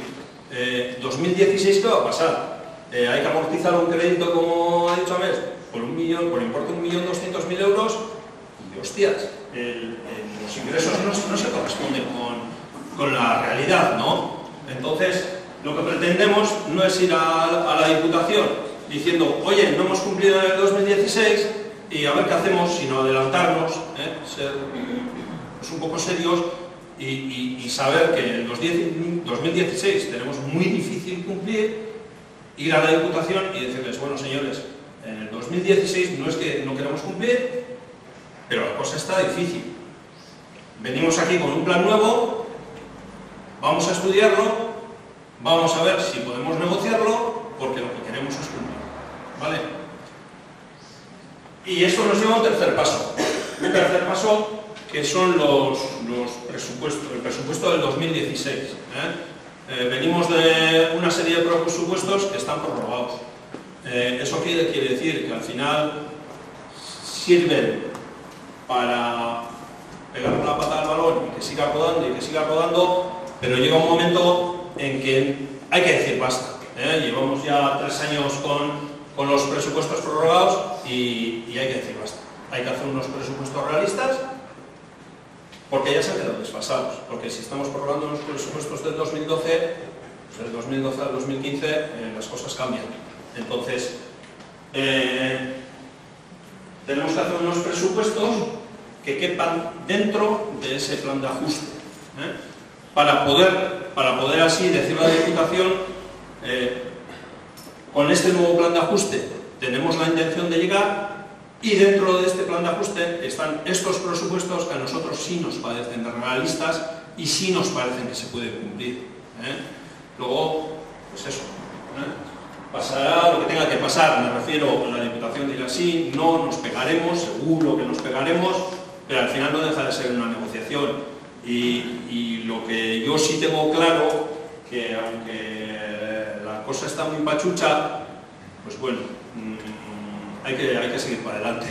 [SPEAKER 2] ¿2016 qué va a pasar? ¿Hay que amortizar un crédito, como ha dicho Amés, por importe de 1.200.000 euros? Y hostias, los ingresos no se corresponden con la realidad, ¿no? Entonces, lo que pretendemos no es ir a la Diputación diciendo, oye, no hemos cumplido en el 2016 y a ver qué hacemos, sino adelantarnos, ser pues, un poco serios y saber que en 2016 tenemos muy difícil cumplir, ir a la Diputación y decirles, bueno señores, en el 2016 no es que no queramos cumplir, pero la cosa está difícil. Venimos aquí con un plan nuevo, vamos a estudiarlo, vamos a ver si podemos negociarlo, porque lo que queremos es cumplir, ¿vale? Y esto nos lleva a un tercer paso. Un tercer paso que son los presupuestos, el presupuesto del 2016. Venimos de una serie de presupuestos que están prorrogados. Eso quiere decir que al final sirven para pegar la pata al balón y que siga rodando, pero llega un momento en que hay que decir basta. Llevamos ya 3 años con los presupuestos prorrogados y hay que decir basta. Hay que hacer unos presupuestos realistas, porque ya se han quedado desfasados, porque si estamos prorrogando los presupuestos del 2012, pues del 2012 al 2015 las cosas cambian. Entonces, tenemos que hacer unos presupuestos que quepan dentro de ese plan de ajuste, para poder así decirle a la Diputación, con este nuevo plan de ajuste tenemos la intención de llegar. Y dentro de este plan de ajuste están estos presupuestos que a nosotros sí nos parecen realistas y sí nos parecen que se puede cumplir. Luego, pues eso, pasará lo que tenga que pasar, me refiero, la Diputación dirá sí, no, nos pegaremos, seguro que nos pegaremos, pero al final no deja de ser una negociación. Y lo que yo sí tengo claro, que aunque la cosa está muy pachucha, pues bueno, hay que seguir para adelante.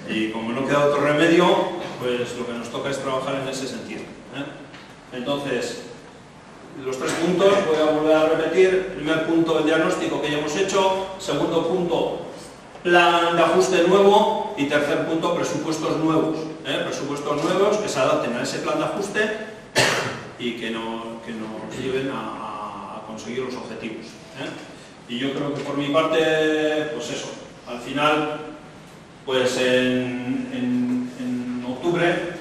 [SPEAKER 2] Y como no queda otro remedio, pues lo que nos toca es trabajar en ese sentido. Entonces, los 3 puntos, voy a volver a repetir. Primer punto, el diagnóstico que ya hemos hecho. Segundo punto, plan de ajuste nuevo. Y tercer punto, presupuestos nuevos. Presupuestos nuevos que se adapten a ese plan de ajuste y que nos lleven a conseguir los objetivos. Y yo creo que por mi parte, pues eso. Al final, pues en octubre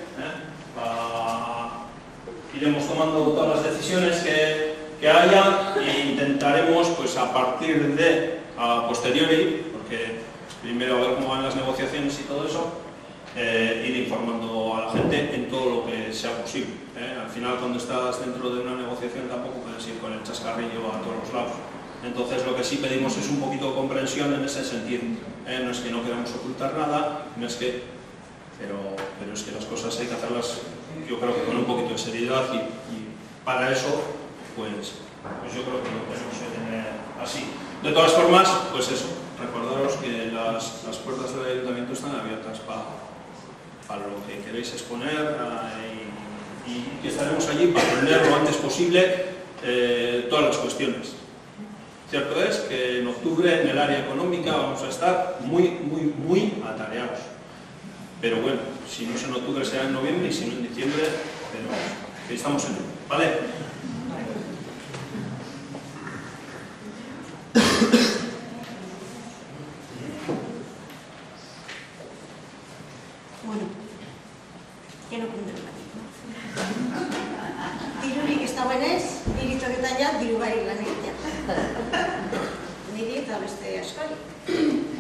[SPEAKER 2] iremos tomando todas las decisiones que haya e intentaremos, pues a partir de a posteriori, porque primero a ver cómo van las negociaciones y todo eso, ir informando a la gente en todo lo que sea posible. Al final, cuando estás dentro de una negociación, tampoco puedes ir con el chascarrillo a todos los lados. Entonces lo que sí pedimos es un poquito de comprensión en ese sentido. No es que no queramos ocultar nada, no es que, pero es que las cosas hay que hacerlas, yo creo que con un poquito de seriedad y para eso, pues yo creo que lo tenemos que tener así. De todas formas, pues eso, recordaros que las puertas del Ayuntamiento están abiertas para lo que queréis exponer y que estaremos allí para aprender lo antes posible todas las cuestiones. Cierto es que en octubre en el área económica vamos a estar muy atareados. Pero bueno, si no es en octubre será en noviembre y si no en diciembre, pero que estamos en ello, ¿vale?
[SPEAKER 3] Bueno, que no kunderla. Dirurik ez dagoenez, diritoketan ja, diru bai lan egitea. Niri eta beste askari.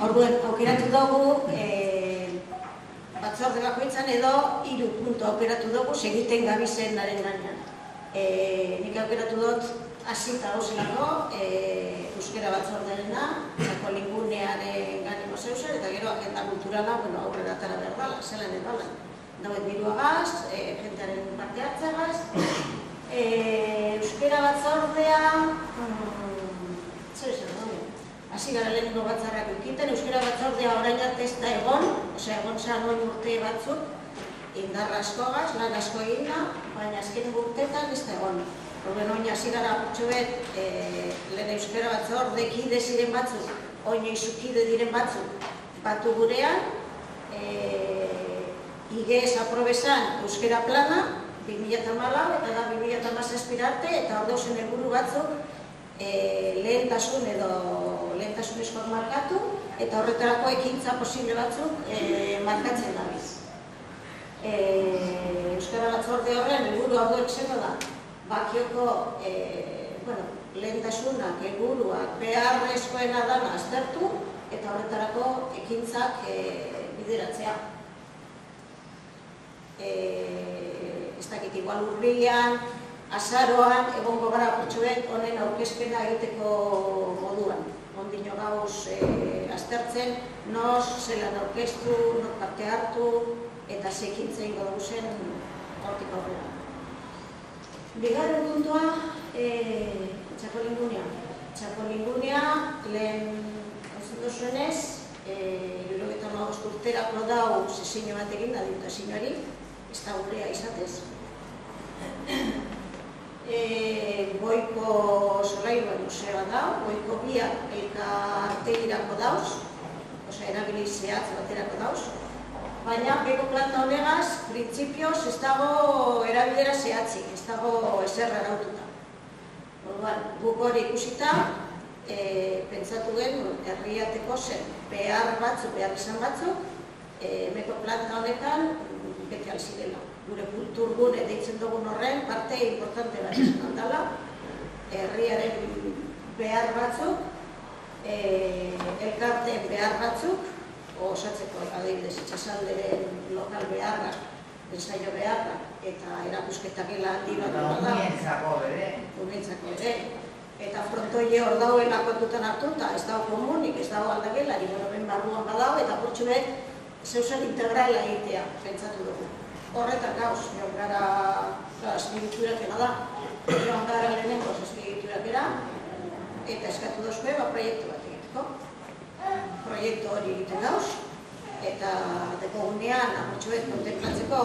[SPEAKER 3] Orduan, aukeratu dugu, batzorde bakoitzan edo 3 puntu aukeratu dugu segiten gabizenaren gainean. Nik aukeratu dut hasita gauzelako, euskera batzordearena, txakolingunearen ganimo zeusen, eta gero agenda kulturala, aurrera atara behar dala, zelan edala. Dauet biruagaz, jentearen parte hartzegaz, euskera batzordea, zer esan dugu? Hasi gara lehenengo batzarrak ukiten, euskera batzordea orain arte ez da egon, egon zan urte batzuk, indar askogaz, lan asko egina, baina azken urteetan ez da egon. Horren oin hasi gara putxobet, lehen euskera batzorde kide ziren batzuk, oin izukide diren batzuk, batu gurean, IGES aprobezan euskera plana, 2014 eta da 2017 arte, eta hor dauzen helburu batzuk lehentasunezkoak markatu, eta horretarako ekintza posible batzuk markatzen dabiz. Euskara batzorde horren helburu hauek zeno da, bakioko lehentasunak, helburuak, beharrezkoena dana aztertu, eta horretarako ekintzak bideratzea. ez dakit igual urrian, azaroan, egongo gara pertsuek honen aurkezpena egiteko moduan. Ondino gauz aztertzen, nos, zelan aurkeztu, nok parte hartu, eta zekintza ingo dugu zen hortik aurrera. Bigarren puntua, txakolingunea. Txakolingunea, lehen hauzen duzuenez, 75 urterako dau zesiño bat egin da diputazioari, ez da urrea izatez. Goiko solairuan museoa da, goiko biak elkartegirako dauz, erabili zehatz baterako dauz, baina beko planta honegaz, printzipioz ez dago erabilera zehatzik, ez dago ezer araututa. Orduan, guk hori ikusita, pentsatu genuen herriateko zen behar izan batzuk, beko planta honetan bete alzirela. Gure kulturgune deitzen dugun horren parte importante bat izan handala, herriaren behar batzuk, elkarteen behar batzuk, osatzeko adibidez itxasalderen lokal beharra, ensaio beharra, eta erakusketa gela handi bat da. Unientzako ere. Eta frontoie hor dauela kontutan hartuta, ez dago komunik, ez dago aldagelari, ben barruan badao, eta portxuek zeusen integrala egitea, pentsatu dugu. Horretak gauz, joan gara azpigiturakena da, joan gara lehenengo azpigiturakera, eta eskatu dozue, proiektu bat egiteko. Proiektu hori egiten gauz, eta dekogunean, amortxuek kontemplatzeko,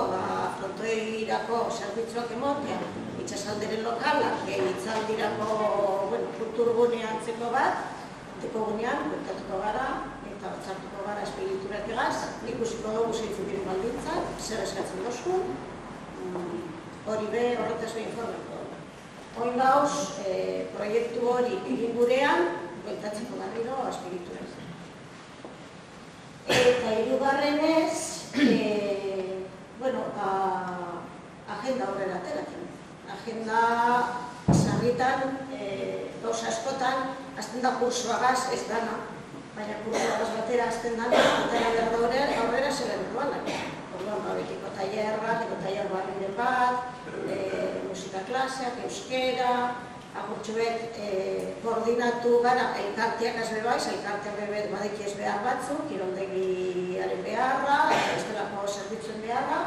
[SPEAKER 3] frontoirako zerbitzuak emotea, itxasalderen lokalak, gehitzaldirako kulturgunea antzeko bat, dekogunean, bertatuko gara, eta batzartuko gara espiriturak egaz, ikusiko dugu zeintzuk diren baldintzak, zer eskatzen dozku, hori horretaz behin informatuko dugu. Oin gauz, proiektu hori egin gurean, bueltatzeko garriro espiriturak. Eta hirugarrenez, agenda horrela ateratzen. Agenda sarritan, gauza askotan, azten da kursuagaz ez dana, baina kursuagaz batera azten dana, eta aurrera zela normalak. Orduan, betiko tailerrak, edo tailer barriren bat, musika klaseak, euskera, agurtxuek koordinatu gara elkarteak ez bebaiz, elkarteak bebet badekiez behar batzu, kiroldegiaren beharra, ez delako zerbitzuen beharra,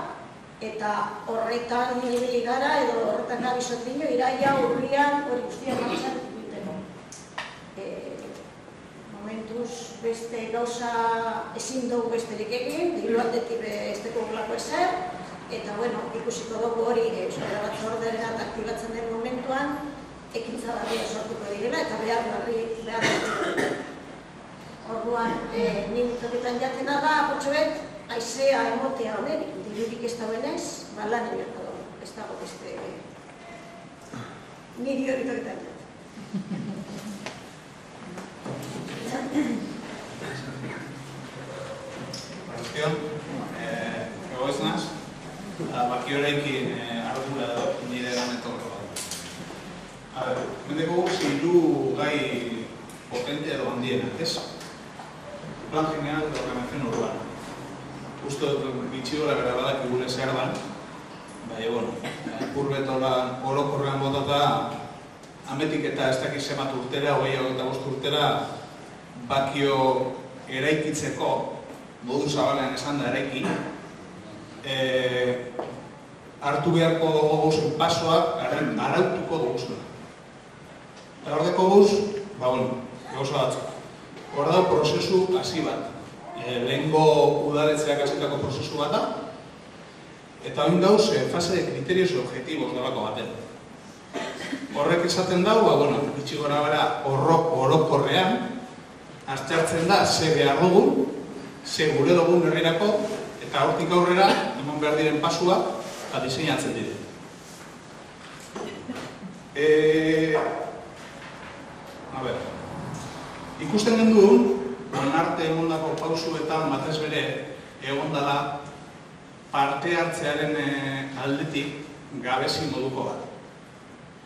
[SPEAKER 3] eta horretan nibili gara, edo horretan gabizot dino, iraia urrian hori guztiak gabizat dituteko. Momentuz beste gauza ezin dugu besterik egin, diru aldetik besteko urlako ezer, eta ikusiko dugu hori Euskara Batzordean aktibatzen den momentuan, ekintza barria sortuko direla eta behar barri. Orduan, nintoketan jatena da, apotxoet, aizea emotea honerik, dirurik ez dauenez, lan ebiako dugu, ez dago beste... Niri hori toketan jat.
[SPEAKER 4] Barazkion, ego ez naz, baki horreikin argula edo nire ganetorko. Mendeko hiru gai potente edo handienak, ez? Plan general de ordenación urbana. Justo bitxi gora bera badak egune zer dan, kurbetola orokorrean botata, ametik eta ez dakiz emat urtera, 25 urtera, bakio eraikitzeko, modu zabalean esan da eraiki, hartu beharko dugu pasoak arautuko dugu. Eta hor deko guz, gauza batzuk. Hor dago prozesu hasi bat. Lehengo udaletzeak hasitako prozesu bat da. Eta hori dauz, fase de criterios y objetivos delako baten. Horrek esaten dago, bitxi gora bera orokorrean, aztertzen da, ze behar dugun, ze gure dugun herrirako, eta hortik aurrera, emon behar diren pasua, eta diseinatzen dire. Ikusten genduen, arte egondako pausuetan batez bere egondala parte hartzearen aldetik gabezi moduko bat.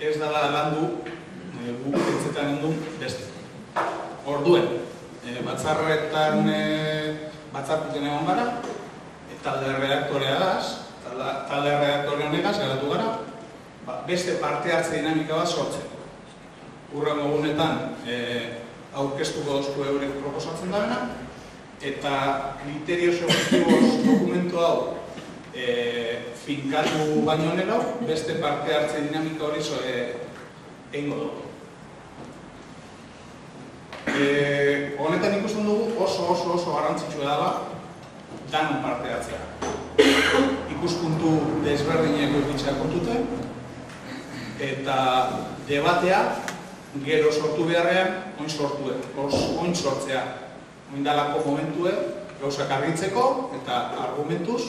[SPEAKER 4] Ez dala landu, guk pentsetan genduen beste. Orduen, batzarretan batzartuten egon gara, talde redaktorea gaz, talde redaktore honegaz, geratu gara, beste parte hartze dinamika bat sortzeko. Hurrengo egunetan aurkeztuko dozku eurek proposatzen dabena, eta kriterio subjektiboz dokumentu hau finkatu baino nero, beste parte hartze dinamika hori egingo dugu. Honetan ikusten dugu oso garrantzitsua dela danon parte hartzea. Ikuspuntu desberdinak edukitzea kontute, eta debatea gero sortu beharrean oin sortzea. Oin dalako momentue gauzak argitzeko eta argumentuz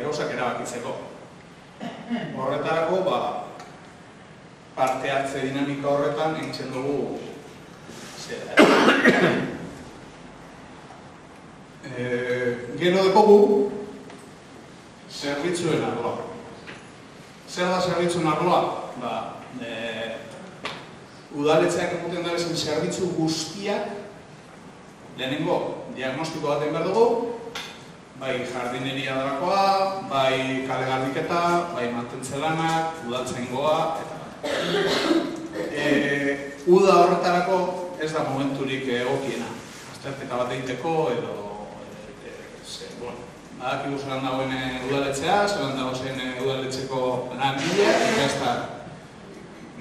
[SPEAKER 4] gauzak erabakitzeko. Horretarako, parte hartze dinamika horretan egiten dugu gero dekogu zerbitzuen arloa. Zer da zerbitzuen arloa? Udaletxeak egiten dabezen zerbitzu guztiak lehenengo diagnostiko baten behar dugu, bai jardineria darakoa, bai kale garbiketa, bai mantentze lanak, udaltzaingoa, uda horretarako ez da momenturik egokiena. Azterketa bat egiteko edo badakigu zelan dagoen udaletxea, zelan dagoen udaletxeko langilea, eta ez da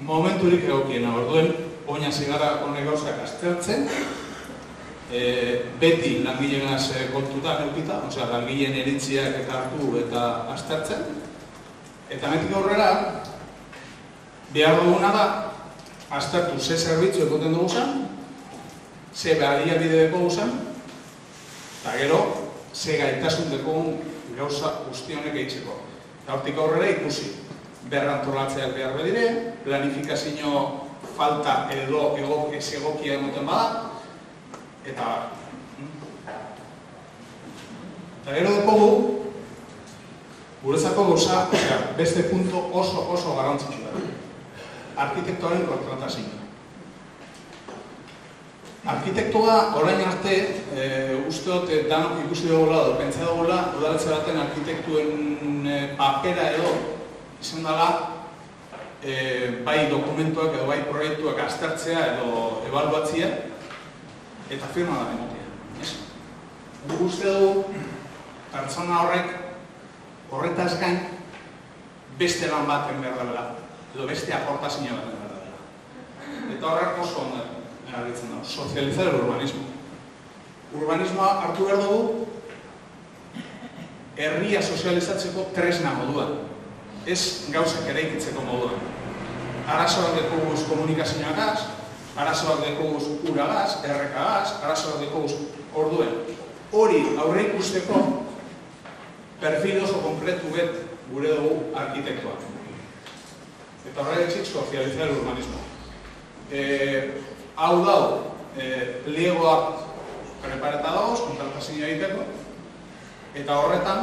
[SPEAKER 4] momenturik egokiena. Orduen, oina zigara honek gauzak aztertzen, beti langileenaz kontutan eukita, langileen iritziak eta hartu eta aztertzen. Eta metik aurrera, behar duguna da, aztertu ze zerbitzu ekoten dugu zen, ze baliabide dugu zen, eta gero, ze gaitasun dugu gauza guzti honek egiteko. Eta hortik aurrera ikusi, berrantolatzeak behar bedire, planifikazio falta edo ez egokia emoten bada, eta gero dugu, guretzako gauza, beste punto oso garrantzitsu da. Arkitektoaren kontratazioa. Arkitektoa, orain arte, uste dut danok ikusi dugula, pentsa dugula, udaletxe baten arkitektuen papera edo izan dela, bai dokumentuak edo bai proiektuak aztertzea edo ebaluatzea, eta firma da emotea. Uste dugu, pertsona horretaz gain, beste lan baten behar dela, edo beste aportazioa baten behar dela. Eta horrek oso ondo erabiltzen da, sozializar el urbanismo. Urbanismoa hartu behar dugu, herria sozializatzeko tresna moduan, ez gauzak eraikitzeko moduan. Arazoak dekoguz komunikazioagaz, arazoak dekoguz uragaz, errekagaz, arazoak dekoguz orduen. Hori aurre ikusteko perfil oso kompletu bet gure dugu arkitektoa. Eta horrek etxik sozializar el urbanismo. Hau dau, pliegoak prepareta dagoz, kontratazioa egiteko, eta horretan,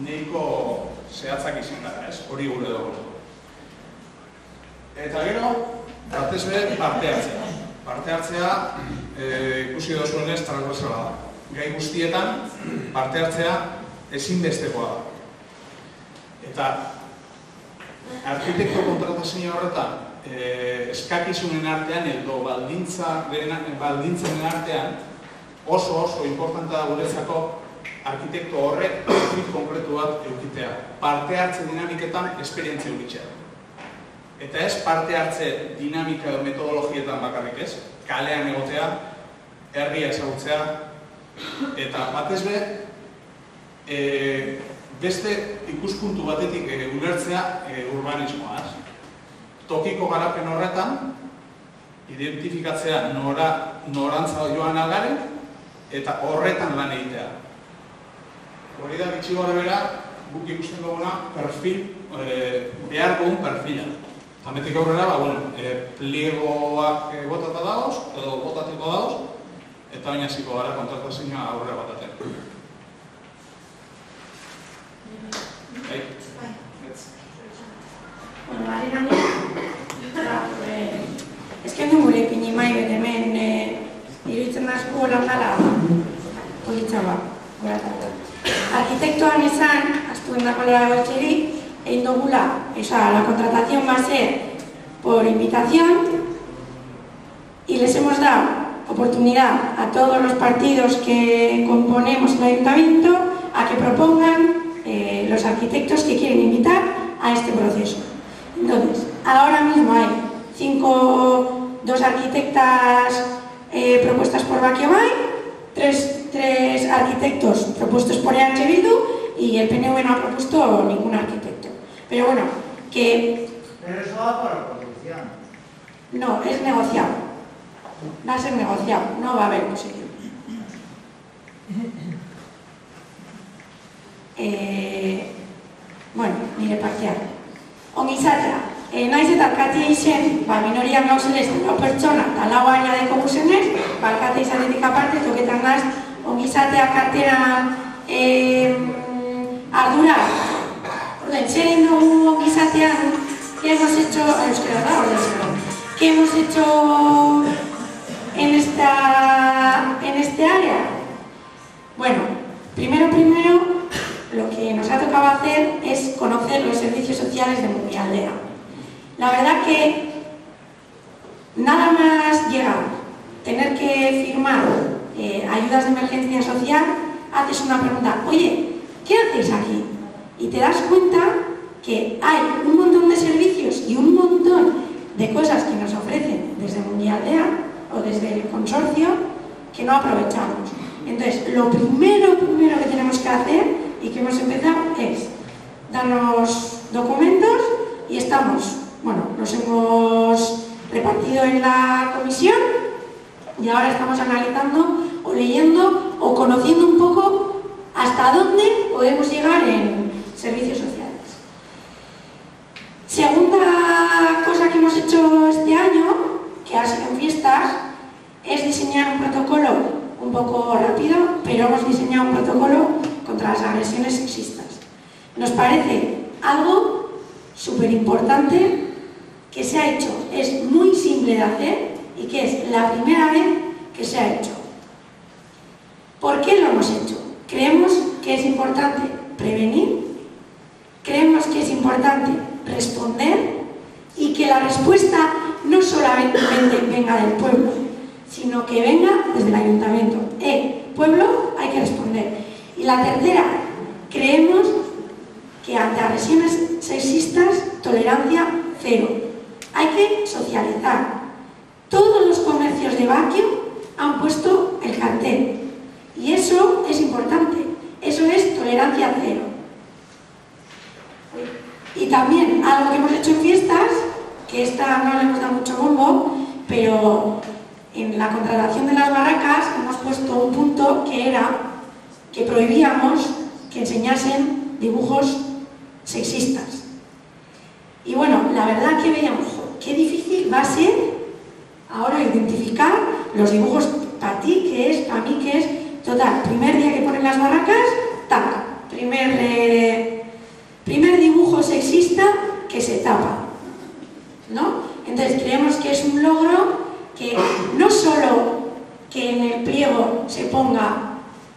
[SPEAKER 4] nahiko zehatzak izan gara, hori gure dugu. Eta gero, batez be, parte hartzea. Parte hartzea, ikusi dozuenez, transversala da. Gai guztietan, parte hartzea ezinbestekoa da. Eta, arkitekto kontratazio horretan, eskakizunen artean edo baldintzen artean oso importanta da guretzako arkitekto horrek perfil konkretu bat eukitea. Parte hartze dinamiketan esperientzia eukitzea. Eta ez parte hartze dinamika edo metodologietan bakarrik ez, kalean egotea, herria ezagutzea, eta batez be, beste ikuspuntu batetik ulertzea urbanismoa. Tokiko garapen horretan, identifikatzea norantza joan algaren, eta horretan lan egitea. Hori da, bitxi gara bera, guk ikusten duguna, behar dugun perfila. Tametik aurrera, pliegoak botata dagoz, edo botatiko dagoz, eta baina ziko gara kontratazioa aurrera bataten.
[SPEAKER 1] Bari ezken du gure ipini mai hemen iruditzen asko horan dala politza bat, goratatu. Arkitektoan izan, estuvendako eragotxeri, egin dugula, la contratación va a ser por invitación y les hemos dado oportunidad a todos los partidos que componemos el ayuntamiento a que propongan los arquitectos que quieren invitar a este proceso. Entonces, ahora mismo hay 2 arquitectas propuestas por Baquebay, 3 arquitectos propuestos por EH Bildu y el PNV no ha propuesto ningún arquitecto. Pero bueno, que...
[SPEAKER 5] Pero eso va por oposición.
[SPEAKER 1] No, es negociado. Va a ser negociado, no va a haber oposición. Bueno, nire partean. Ongizatea, naiz eta alkatea izen, minorian gauzelez, lau pertsona eta lau ailadeko guzenez, alkatea izatetik aparte, toketan naz, ongizatea kartera ardura. Orden, zer egin dugu ongizatean, ¿qué hemos hecho? ¿Qué hemos hecho en este área? Bueno, primero, lo que nos ha tocado hacer es conocer los servicios sociales de Mundialdea. La verdad que nada más llegar, tener que firmar ayudas de emergencia social, haces una pregunta, oye, ¿qué hacéis aquí? Y te das cuenta que hay un montón de servicios y un montón de cosas que nos ofrecen desde Mundialdea o desde el consorcio que no aprovechamos. Entonces, lo primero que tenemos que hacer y que hemos empezado es darnos documentos y los hemos repartido en la comisión y ahora estamos analizando o leyendo o conociendo un poco hasta dónde podemos llegar en servicios sociales. Segunda cosa que hemos hecho este año, que ha sido en fiestas, es diseñar un protocolo un poco rápido, pero hemos diseñado un protocolo contra las agresiones sexistas. Nos parece algo súper importante que se ha hecho, es muy simple de hacer y que es la primera vez que se ha hecho. ¿Por qué lo hemos hecho? Creemos que es importante prevenir, creemos que es importante responder y que la respuesta no solamente venga del pueblo, sino que venga desde el ayuntamiento. Pueblo, hay que responder. Y la tercera, creemos que ante agresiones sexistas, tolerancia cero. Hay que socializar. Todos los comercios de Baquio han puesto el cartel. Y eso es importante. Eso es tolerancia cero. Y también algo que hemos hecho en fiestas, que esta no le hemos dado mucho bombo, pero en la contratación de las barracas hemos puesto un punto que era que prohibíamos que enseñasen dibujos sexistas. Y bueno, la verdad que veíamos, qué difícil va a ser ahora identificar los dibujos para ti, que es, para mí, que es, total, primer día que ponen las barracas, tac, primer dibujo sexista que se tapa, ¿no? Entonces creemos que es un logro que no solo que en el pliego se ponga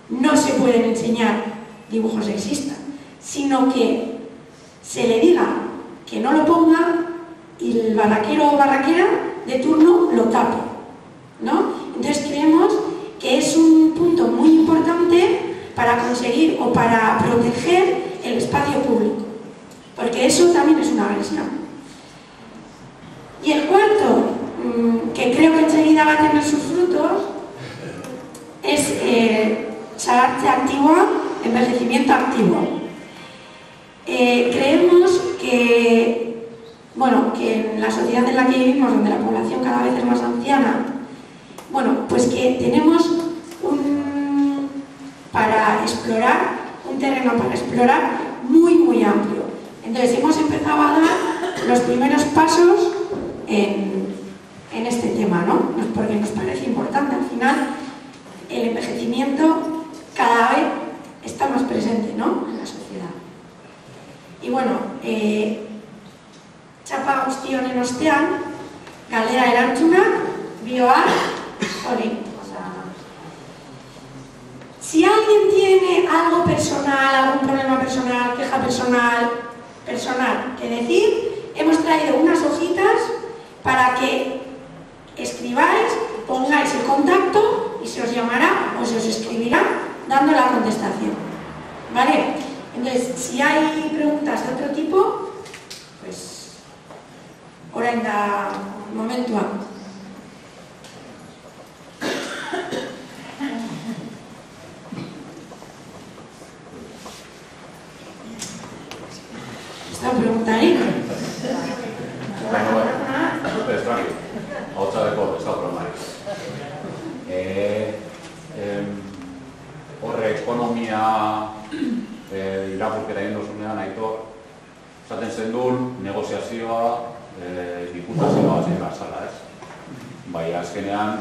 [SPEAKER 1] no se pueden enseñar dibujos sexistas, sino que se le diga que no lo ponga y el barraquero o barraquera de turno lo tape, ¿no? Entonces creemos que es un punto muy importante para conseguir o para proteger el espacio público, porque eso también es una agresión. Y el cuarto, que creo que enseguida va a tener sus frutos, es Zahartze Aktiboa, envejecimiento activo. Creemos que, que en la sociedad en la que vivimos, donde la población cada vez es más anciana, pues que tenemos un terreno para explorar muy amplio. Entonces hemos empezado a dar los primeros pasos en este tema, ¿no? Porque nos parece importante. Al final, el envejecimiento cada vez está más presente, ¿no?, en la sociedad. Y txapa guztion ostean, galdera erantzunak, bioa, hori. Si alguien alguien tiene algo personal, algún problema personal, queja personal que decir, hemos traído unas hojitas para que escribáis, pongáis el contacto y se os llamará o se os escribirá dando la contestación. ¿Vale? Entonces, si hay preguntas de otro tipo, pues orain da momentua. Esta pregunta ahí.
[SPEAKER 6] Ez tranqui, hautsa deko ez da problemarik. Horre ekonomia irakurketa egin dozunean, Aitor, esaten zen duen negoziazioa diputazioa zen garzala, ez? Bai, azkenean,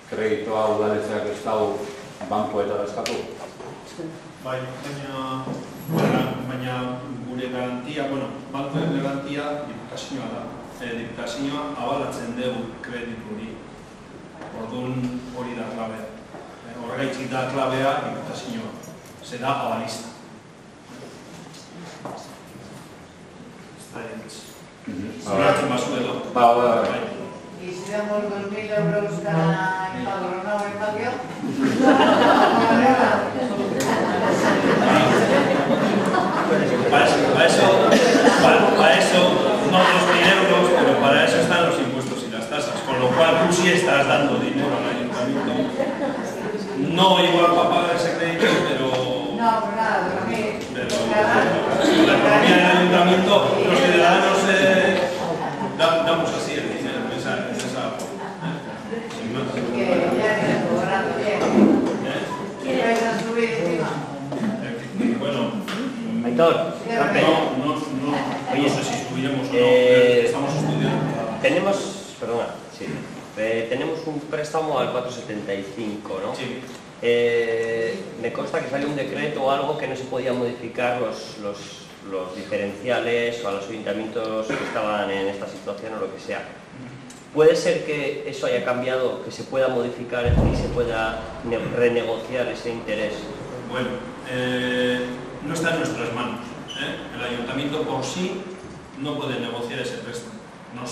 [SPEAKER 6] kreditoa udaletzeak ez dau bankoetara eskatu?
[SPEAKER 2] Bai, baina gure garantia, bankoen garantia diputazioa da. Diputazioa abalatzen dugu kreditu hori. Orduan hori da klabea. Horregaitzik da klabea diputazioa. Se da abalista. Zoratzen bazu edo.
[SPEAKER 5] ¿Y si damos 2.000 euros cada empadronado en patio?
[SPEAKER 2] Para eso, no 2.000 euros, pero para eso están los impuestos y las tasas, con lo cual tú sí estás dando dinero al ayuntamiento. No igual para pagar ese crédito, pero...
[SPEAKER 5] No, pues nada,
[SPEAKER 2] pero la economía del ayuntamiento, los ciudadanos damos así el dinero, esa
[SPEAKER 5] que ya está cobrando bien. ¿Qué vais a subir encima?
[SPEAKER 2] Bueno,
[SPEAKER 7] Aitor,
[SPEAKER 2] no sé si subiremos o no, estamos estudiando.
[SPEAKER 7] Tenemos un préstamo al 475, ¿no?
[SPEAKER 2] Sí.
[SPEAKER 7] Me consta que sale un decreto o algo que no se podía modificar los diferenciales o a los ayuntamientos que estaban en esta situación o lo que sea. ¿Puede ser que eso haya cambiado, que se pueda modificar y se pueda renegociar ese interés?
[SPEAKER 2] Bueno, no está en nuestras manos. El ayuntamiento por sí no puede negociar ese préstamo. Nos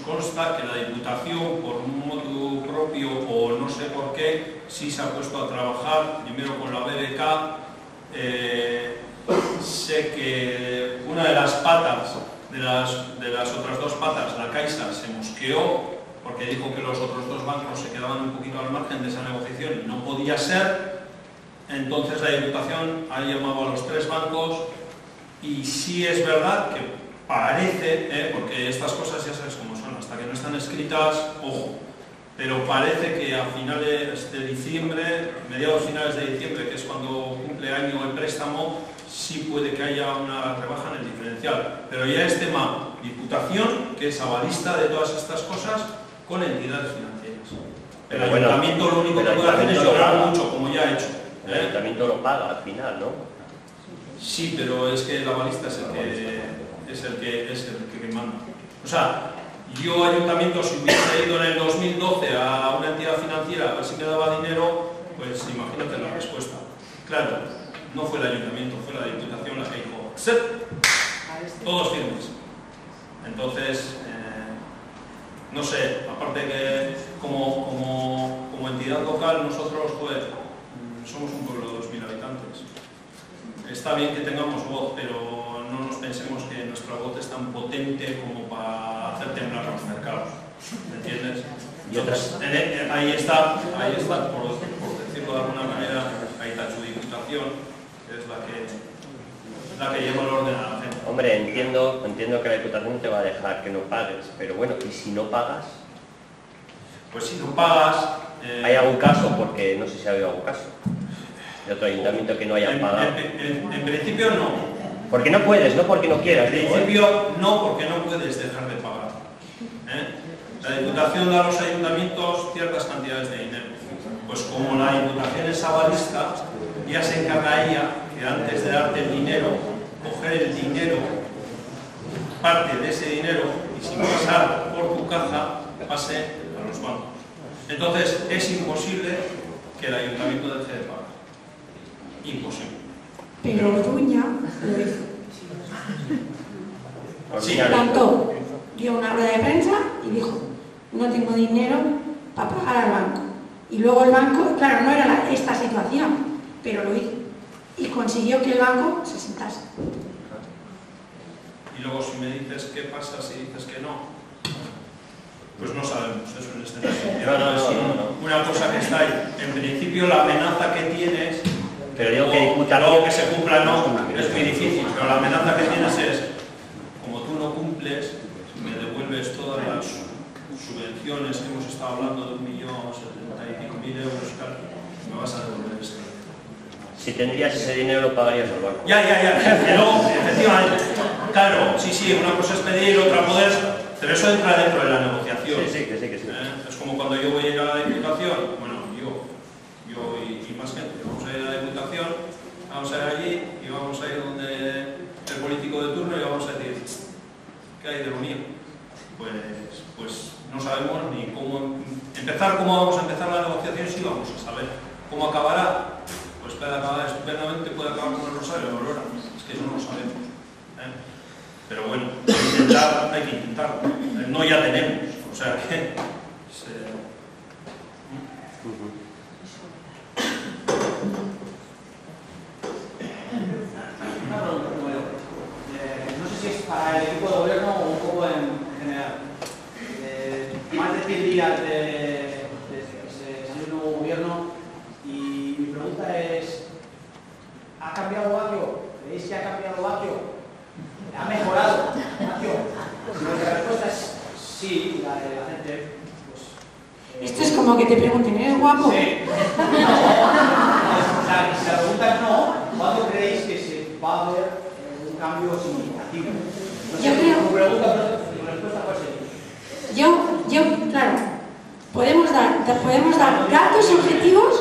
[SPEAKER 2] consta que la Diputación, por un motivo propio o no sé por qué, sí se ha puesto a trabajar, primero con la BBK. Sé que una de las patas, de las otras dos patas, la Caixa, se mosqueó porque dijo que los otros dos bancos se quedaban un poquito al margen de esa negociación y no podía ser. Entonces la Diputación ha llamado a los tres bancos y sí es verdad que parece, porque estas cosas ya sabes cómo son, hasta que no están escritas, ojo, pero parece que a finales de diciembre, mediados finales de diciembre, que es cuando cumple año el préstamo, sí puede que haya una rebaja en el diferencial. Pero ya es tema Diputación, que es avalista de todas estas cosas, con entidades financieras. El ayuntamiento lo único que puede hacer es llorar mucho, como ya ha hecho.
[SPEAKER 7] El ayuntamiento lo paga al final, ¿no?
[SPEAKER 2] Sí, pero es que el avalista es el que manda. O sea, yo ayuntamiento, si hubiese ido en el 2012 a una entidad financiera a ver si me daba dinero, pues imagínate la respuesta. Claro, no fue el ayuntamiento, fue la Diputación la que dijo ¡set! Todos firmes. Entonces, no sé, aparte que como entidad local nosotros, somos un pueblo de 2.000 habitantes. Está bien que tengamos voz, pero no nos pensemos que nuestra voz es tan potente como para hacer temblar los mercados. ¿Me entiendes? Entonces, ahí está, por decirlo de alguna manera, ahí está su Diputación, que es la que lleva el orden a la gente.
[SPEAKER 7] Hombre, entiendo que la Diputación no te va a dejar que no pagues, pero bueno, ¿y si no pagas?
[SPEAKER 2] Pues si no pagas...
[SPEAKER 7] ¿Hay algún caso? Porque no sé si ha habido algún caso de otro ayuntamiento que no haya pagado.
[SPEAKER 2] En principio no.
[SPEAKER 7] Porque no puedes, no porque no quieras.
[SPEAKER 2] En principio no, porque no puedes dejar de pagar. La Diputación da a los ayuntamientos ciertas cantidades de dinero. Pues como la Diputación es avalista, ya se encarga ella que antes de darte el dinero, coger el dinero, parte de ese dinero, y sin pasar por tu caja, pase a los bancos. Entonces es imposible que el ayuntamiento deje de pagar. Imposible.
[SPEAKER 1] Pero Orduña lo hizo.
[SPEAKER 2] Sí,
[SPEAKER 1] Plantó, dio una rueda de prensa y dijo, no tengo dinero para pagar al banco. Y luego el banco, claro, no era esta situación, pero lo hizo. Y consiguió que el banco se sentase.
[SPEAKER 2] Y luego si me dices qué pasa si dices que no, pues no sabemos eso en este caso.
[SPEAKER 7] No.
[SPEAKER 2] Una cosa que está ahí. En principio la amenaza que tienes,
[SPEAKER 7] Pero digo que
[SPEAKER 2] luego que se cumpla no, es muy difícil, pero la amenaza que tienes es, como tú no cumples, me devuelves todas las subvenciones que hemos estado hablando de 1.075.000 euros, claro, me vas a devolver esto.
[SPEAKER 7] si tendrías ese dinero lo pagarías al banco.
[SPEAKER 2] Ya. Pero, efectivamente, claro, sí, una cosa es pedir, otra poder, pero eso entra dentro de la negociación.
[SPEAKER 7] Sí.
[SPEAKER 2] Es como cuando yo voy a ir a la Diputación, bueno, yo y más gente, vamos a ir a la Diputación, vamos a ir allí y vamos a ir donde el político de turno y vamos a decir, ¿qué hay de lo mío? Pues no sabemos ni cómo vamos a empezar la negociación, si vamos a saber cómo acabará. Pues puede acabar estupendamente, puede acabar con el Rosario de Aurora, es que eso no lo sabemos. Pero bueno, hay que intentarlo. No ya tenemos, o sea que...
[SPEAKER 8] No sé si es para el equipo de gobierno o un poco en general. Más de 100 días de que se salió un nuevo gobierno y mi pregunta es, ¿ha cambiado Baquio? ¿Creéis que ha cambiado Baquio? ¿Ha mejorado Baquio? Si la respuesta es sí, la de la gente, pues...
[SPEAKER 1] Esto es como que te pregunten, ¿eres guapo?
[SPEAKER 8] Sí. O sea, si la pregunta es no, ¿cuándo creéis que se va a ver un cambio significativo? No sé,
[SPEAKER 1] Yo creo...
[SPEAKER 8] tu pregunta, pero tu respuesta puede ser.
[SPEAKER 1] Claro, podemos dar datos objetivos,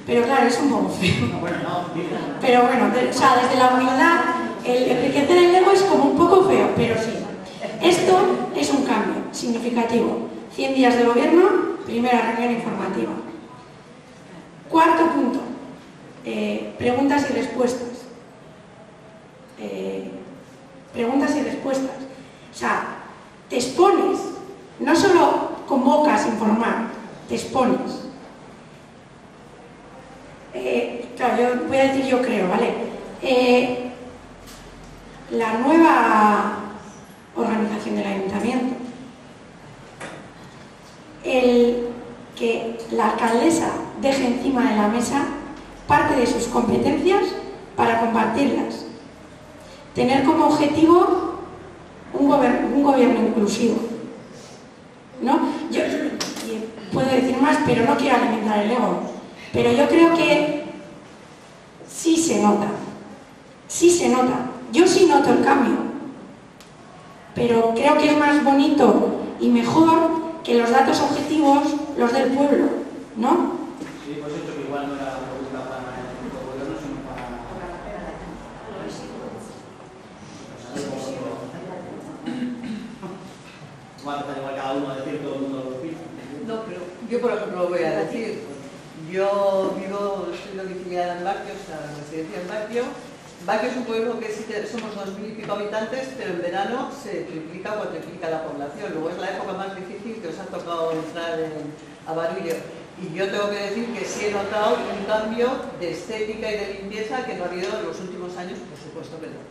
[SPEAKER 1] pero claro, es un poco feo. Pero bueno, desde la humildad, el enriquecer el ego es como un poco feo, pero sí. Esto es un cambio significativo. 100 días de gobierno, primera reunión informativa. Cuarto punto, preguntas y respuestas. Preguntas y respuestas. O sea, te expones, no solo convocas a informar, te expones. Claro, yo voy a decir yo creo, ¿vale? La nueva organización del ayuntamiento, el que la alcaldesa deje encima de la mesa parte de sus competencias para compartirlas, tener como objetivo un gobierno inclusivo, ¿no? Yo puedo decir más, pero no quiero alimentar el ego, pero yo creo que sí se nota, yo sí noto el cambio, pero creo que es más bonito y mejor que los datos objetivos, los del pueblo, ¿no?
[SPEAKER 8] Sí, pues hecho que igual no era una pregunta para el gobierno, sino para... Igual cada uno a decir, todo el mundo lo opina.
[SPEAKER 5] No, pero yo por ejemplo lo voy a decir. Yo soy domiciliada en Baquio, o sea, residencia en Baquio. Baquio es un pueblo que sí que somos 2000 y pico habitantes, pero en verano se triplica o cuatriplica la población. Luego es la época más difícil que os ha tocado entrar a Barullo. Y yo tengo que decir que sí he notado un cambio de estética y de limpieza que no ha habido en los últimos años, por supuesto que no.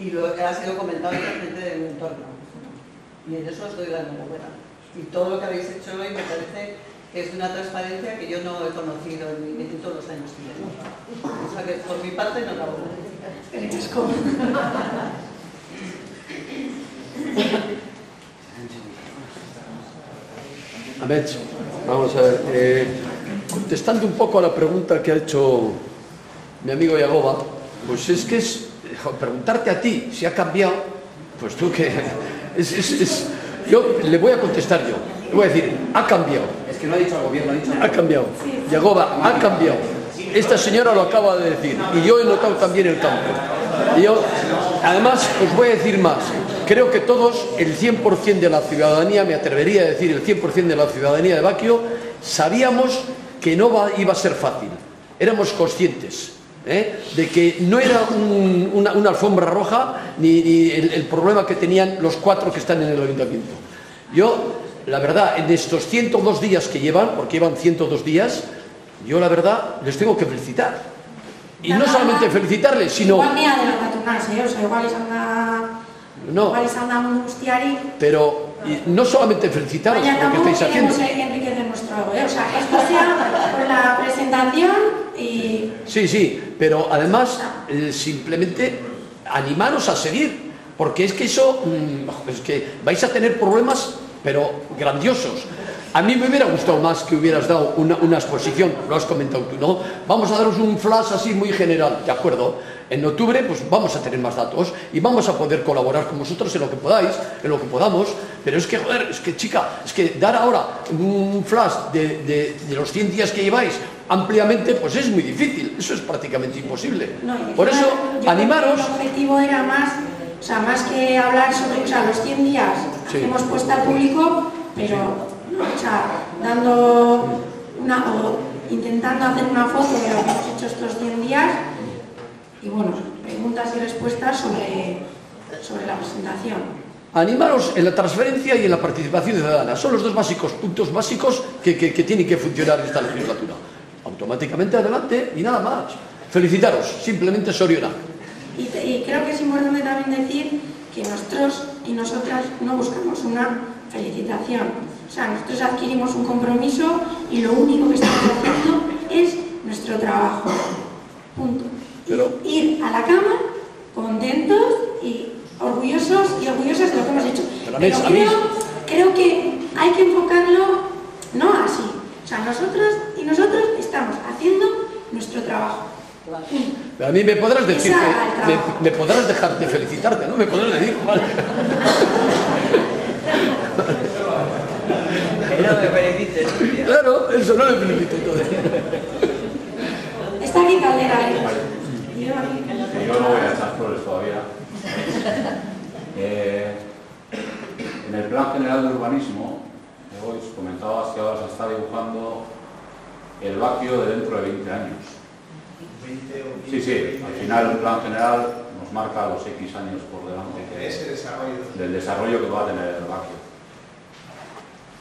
[SPEAKER 5] Y lo que ha sido comentado en la gente del entorno. Y en eso os doy la enhorabuena. Y todo lo que habéis hecho hoy me parece que es de una transparencia que yo no he conocido en todos los años que llevo. O sea que por mi parte enhorabuena.
[SPEAKER 9] Amets, vamos a ver, contestando un poco a la pregunta que ha hecho mi amigo Yagoba, pues es que preguntarte a ti si ha cambiado, pues tú que yo le voy a contestar yo, le voy a decir, ha cambiado.
[SPEAKER 10] Es que no ha dicho al gobierno, ha dicho...
[SPEAKER 9] Ha cambiado, Yagoba, ha cambiado. Esta señora lo acaba de decir y yo he notado también el cambio. Y yo, además, os voy a decir más. Creo que todos, el 100% de la ciudadanía, me atrevería a decir el 100% de la ciudadanía de Baquio, sabíamos que no iba a ser fácil. Éramos conscientes de que no era una alfombra roja ni el problema que tenían los 4 que están en el ayuntamiento. Yo, la verdad, en estos 102 días que llevan, porque llevan 102 días, yo la verdad les tengo que felicitar. Y no solamente felicitarles, sino...
[SPEAKER 1] Igual ni adelantarse, igual izan da mundu guztiari...
[SPEAKER 9] Pero no solamente felicitaros por lo que estáis haciendo.
[SPEAKER 1] Baina tampoco queremos enriquecer nuestro ego, o sea, esto sea por la presentación y...
[SPEAKER 9] Sí, pero además simplemente animaros a seguir, porque es que eso, es que vais a tener problemas, pero grandiosos. A mí me hubiera gustado más que hubieras dado una exposición, lo has comentado tú, ¿no? Vamos a daros un flash así muy general, ¿de acuerdo? En octubre pues vamos a tener más datos y vamos a poder colaborar con vosotros en lo que podáis, en lo que podamos, pero es que, joder, es que chica, es que dar ahora un flash de los 100 días que lleváis ampliamente, pues es muy difícil, eso es prácticamente imposible.
[SPEAKER 1] No,
[SPEAKER 9] por eso, animaros...
[SPEAKER 1] El objetivo era más, o sea, más que hablar sobre, o sea, los 100 días que hemos puesto al público, pero... O sea, dando o intentando hacer una foto de lo que hemos hecho estos 100 días y bueno, preguntas y respuestas sobre la presentación.
[SPEAKER 9] Animaros en la transferencia y en la participación ciudadana. Son los 2 puntos básicos que tienen que funcionar en esta legislatura. Automáticamente adelante y nada más. Felicitaros, simplemente sorionar.
[SPEAKER 1] Y creo que es importante también decir que nosotros y nosotras no buscamos una felicitación. O sea, nosotros adquirimos un compromiso y lo único que estamos haciendo es nuestro trabajo. Punto. Ir a la cama contentos y orgullosos y orgullosas de lo que hemos hecho. Pero creo que hay que enfocarlo no así. O sea, nosotros y nosotros estamos haciendo nuestro trabajo.
[SPEAKER 9] Pero a mí me podrás decir que me podrás dejar de felicitarte, ¿no? Me podrás decir, vale.
[SPEAKER 7] Que no me felicites, tía.
[SPEAKER 9] Claro, eso no le felicito todavía.
[SPEAKER 1] Está aquí Caldera,
[SPEAKER 6] Yo no voy a echar flores todavía. En el Plan General de Urbanismo, os comentabas que ahora se está dibujando el Baquio de dentro de 20 años. Sí, al final el Plan General nos marca los X años por delante del desarrollo que va a tener el Baquio.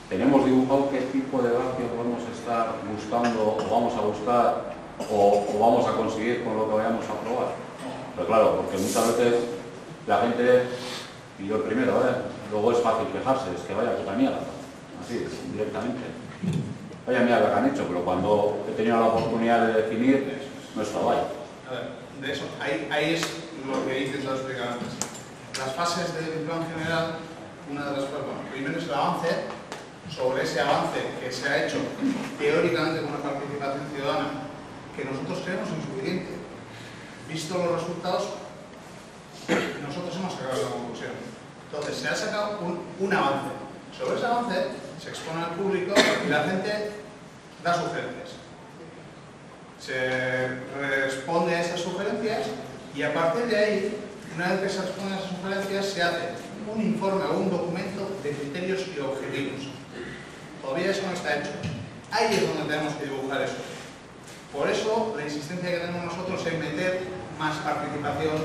[SPEAKER 6] ¿Tenemos dibujado qué tipo de Baquio podemos estar buscando o vamos a buscar o vamos a conseguir con lo que vayamos a aprobar? Pero claro, porque muchas veces la gente, y yo el primero, luego es fácil quejarse, es que vaya puta mierda, así, directamente. Vaya mierda lo que han hecho, pero cuando he tenido la oportunidad de definir, no estaba ahí.
[SPEAKER 4] A ver, de eso, ahí es lo que he intentado explicar antes. Las fases del plan general, una de las cosas, bueno, primero es el avance. Sobre ese avance que se ha hecho teóricamente con una participación ciudadana que nosotros creemos insuficiente. Visto los resultados, nosotros hemos sacado la conclusión. Entonces, se ha sacado un avance. Sobre ese avance se expone al público y la gente da sugerencias. Se responde a esas sugerencias y a partir de ahí, una vez que se responden a esas sugerencias, se hace un informe o un documento de criterios y objetivos. Todavía eso no está hecho. Ahí es donde tenemos que dibujar eso. Por eso, la insistencia que tenemos nosotros es meter más participación,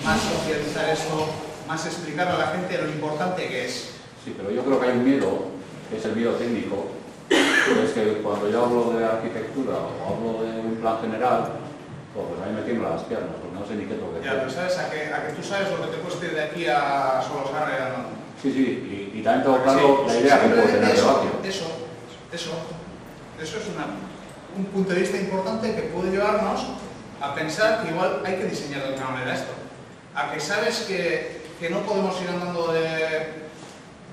[SPEAKER 4] más socializar esto, más explicar a la gente lo importante que es.
[SPEAKER 6] Sí, pero yo creo que hay un miedo, que es el miedo técnico, que es que cuando yo hablo de arquitectura o hablo de un plan general, pues a mí me tiemblan las piernas, porque no sé ni qué tengo que hacer.
[SPEAKER 4] Ya, pero ¿sabes? A que tú sabes lo que te cuesta ir de aquí a Solosarre y andando.
[SPEAKER 6] Sí, y también tengo claro la idea que puedo tener de Baquio.
[SPEAKER 4] Eso es un punto de vista importante que puede llevarnos a pensar que igual hay que diseñar de otra manera esto. A que sabes que no podemos ir andando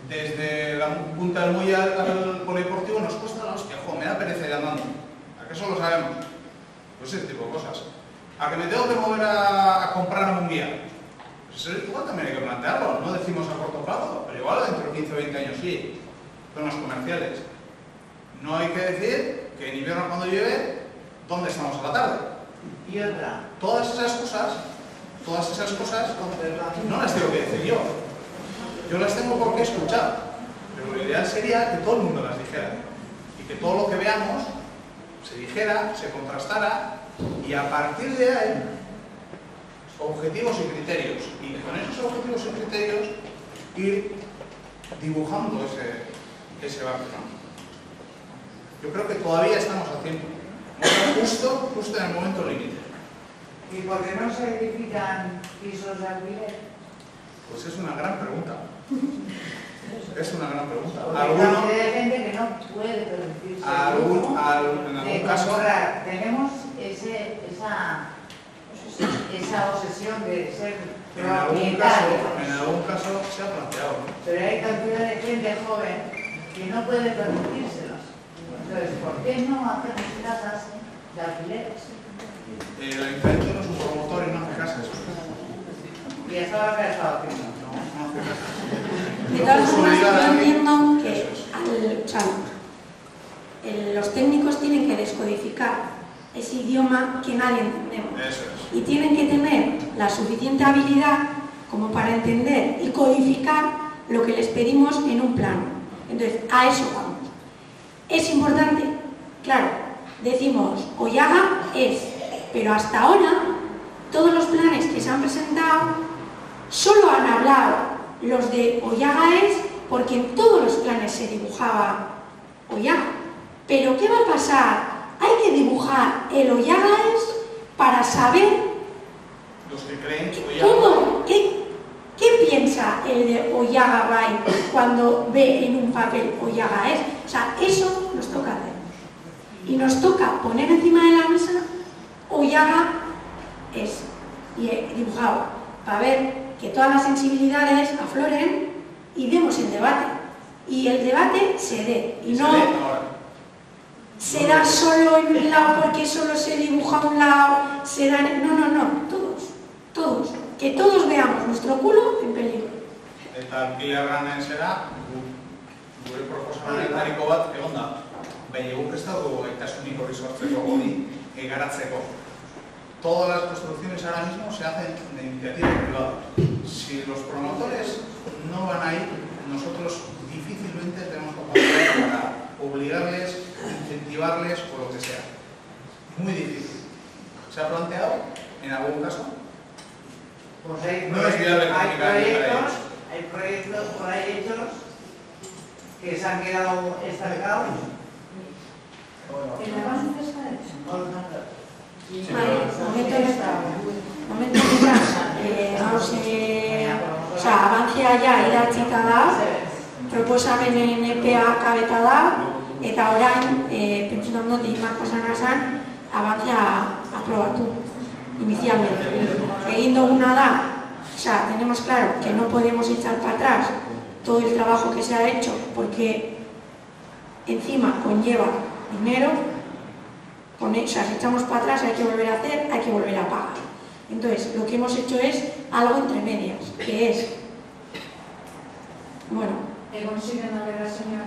[SPEAKER 4] desde la punta del muelle al polideportivo, nos cuesta la hostia, me da pereza ir andando. ¿A que eso lo sabemos? Pues ese tipo de cosas. A que me tengo que mover a comprarme un guía. Pues eso igual también hay que plantearlo, no decimos a corto plazo, pero igual dentro de 15 o 20 años sí, zonas comerciales. No hay que decir que en invierno cuando llueve, ¿dónde estamos a la tarde?
[SPEAKER 3] Tierra.
[SPEAKER 4] Todas esas cosas no las tengo que decir yo las tengo por qué escuchar, pero lo ideal sería que todo el mundo las dijera y que todo lo que veamos se dijera, se contrastara y a partir de ahí objetivos y criterios, y con esos objetivos y criterios ir dibujando ese barco, ¿no? Yo creo que todavía estamos a tiempo, justo en el momento límite.
[SPEAKER 10] ¿Y por qué no se edifican pisos de alquiler?
[SPEAKER 4] Pues es una gran pregunta. Es una gran pregunta.
[SPEAKER 10] Porque hay gente que no puede permitirse.
[SPEAKER 4] En algún caso.
[SPEAKER 10] Tenemos esa obsesión de ser
[SPEAKER 4] en algún caso se ha planteado, ¿no?
[SPEAKER 10] Pero hay cantidad de gente joven que no puede permitírselos. Entonces, ¿por qué no hacemos casas de alquiler?
[SPEAKER 4] El ayuntamiento no es un promotor y no hace casas.
[SPEAKER 10] Y eso es lo que ha estado haciendo.
[SPEAKER 4] No hace casas.
[SPEAKER 1] De todas formas, yo entiendo que los técnicos tienen que descodificar ese idioma que nadie entendemos.
[SPEAKER 4] Eso es.
[SPEAKER 1] Y tienen que tener la suficiente habilidad como para entender y codificar lo que les pedimos en un plano. Entonces, a eso vamos. Es importante, claro, decimos Oyaga es, pero hasta ahora todos los planes que se han presentado solo han hablado los de Oyaga es porque en todos los planes se dibujaba Oyaga. Pero ¿qué va a pasar? Hay que dibujar el Oyaga es para saber
[SPEAKER 4] los que creen que
[SPEAKER 1] ¿cómo? ¿Qué piensa el de Oyaga Bay cuando ve en un papel Oyaga es? O sea, eso nos toca hacer. Y nos toca poner encima de la mesa Oyaga es y dibujado para ver que todas las sensibilidades afloren y demos el debate. Y el debate se dé. Y no se da solo en un lado porque solo se dibuja un lado, se da no, todos, que todos veamos nuestro culo en peligro.
[SPEAKER 4] Eta alquilerranen zera, gure proposamenetariko bat, egon da, baina guk ez dago gaitasunik hori sortzeko hori garatzeko. Todas las construcciones ahora mismo se hacen de iniciativa privada. Si los promotores no van ahí, nosotros difícilmente tenemos capacidad para obligarles, incentivarles o lo que sea. Muy difícil. ¿Se ha planteado en algún caso?
[SPEAKER 10] Pues hay proyectos por ahí hechos que se han quedado estancados.
[SPEAKER 1] ¿El avance está hecho? Momento avantzea ja idatzita da, proposamenen EPA kabeta da, eta orain, pentsutan dut, Marko Sanazan, avantzea aprobatu inicialmente. Egin duguna da, tenemos claro que no podemos echar para atrás todo el trabajo que se ha hecho, porque encima conlleva dinero. Si echamos para atrás hay que volver a hacer, hay que volver a pagar. Entonces, lo que hemos hecho es algo entre medias, que es, bueno,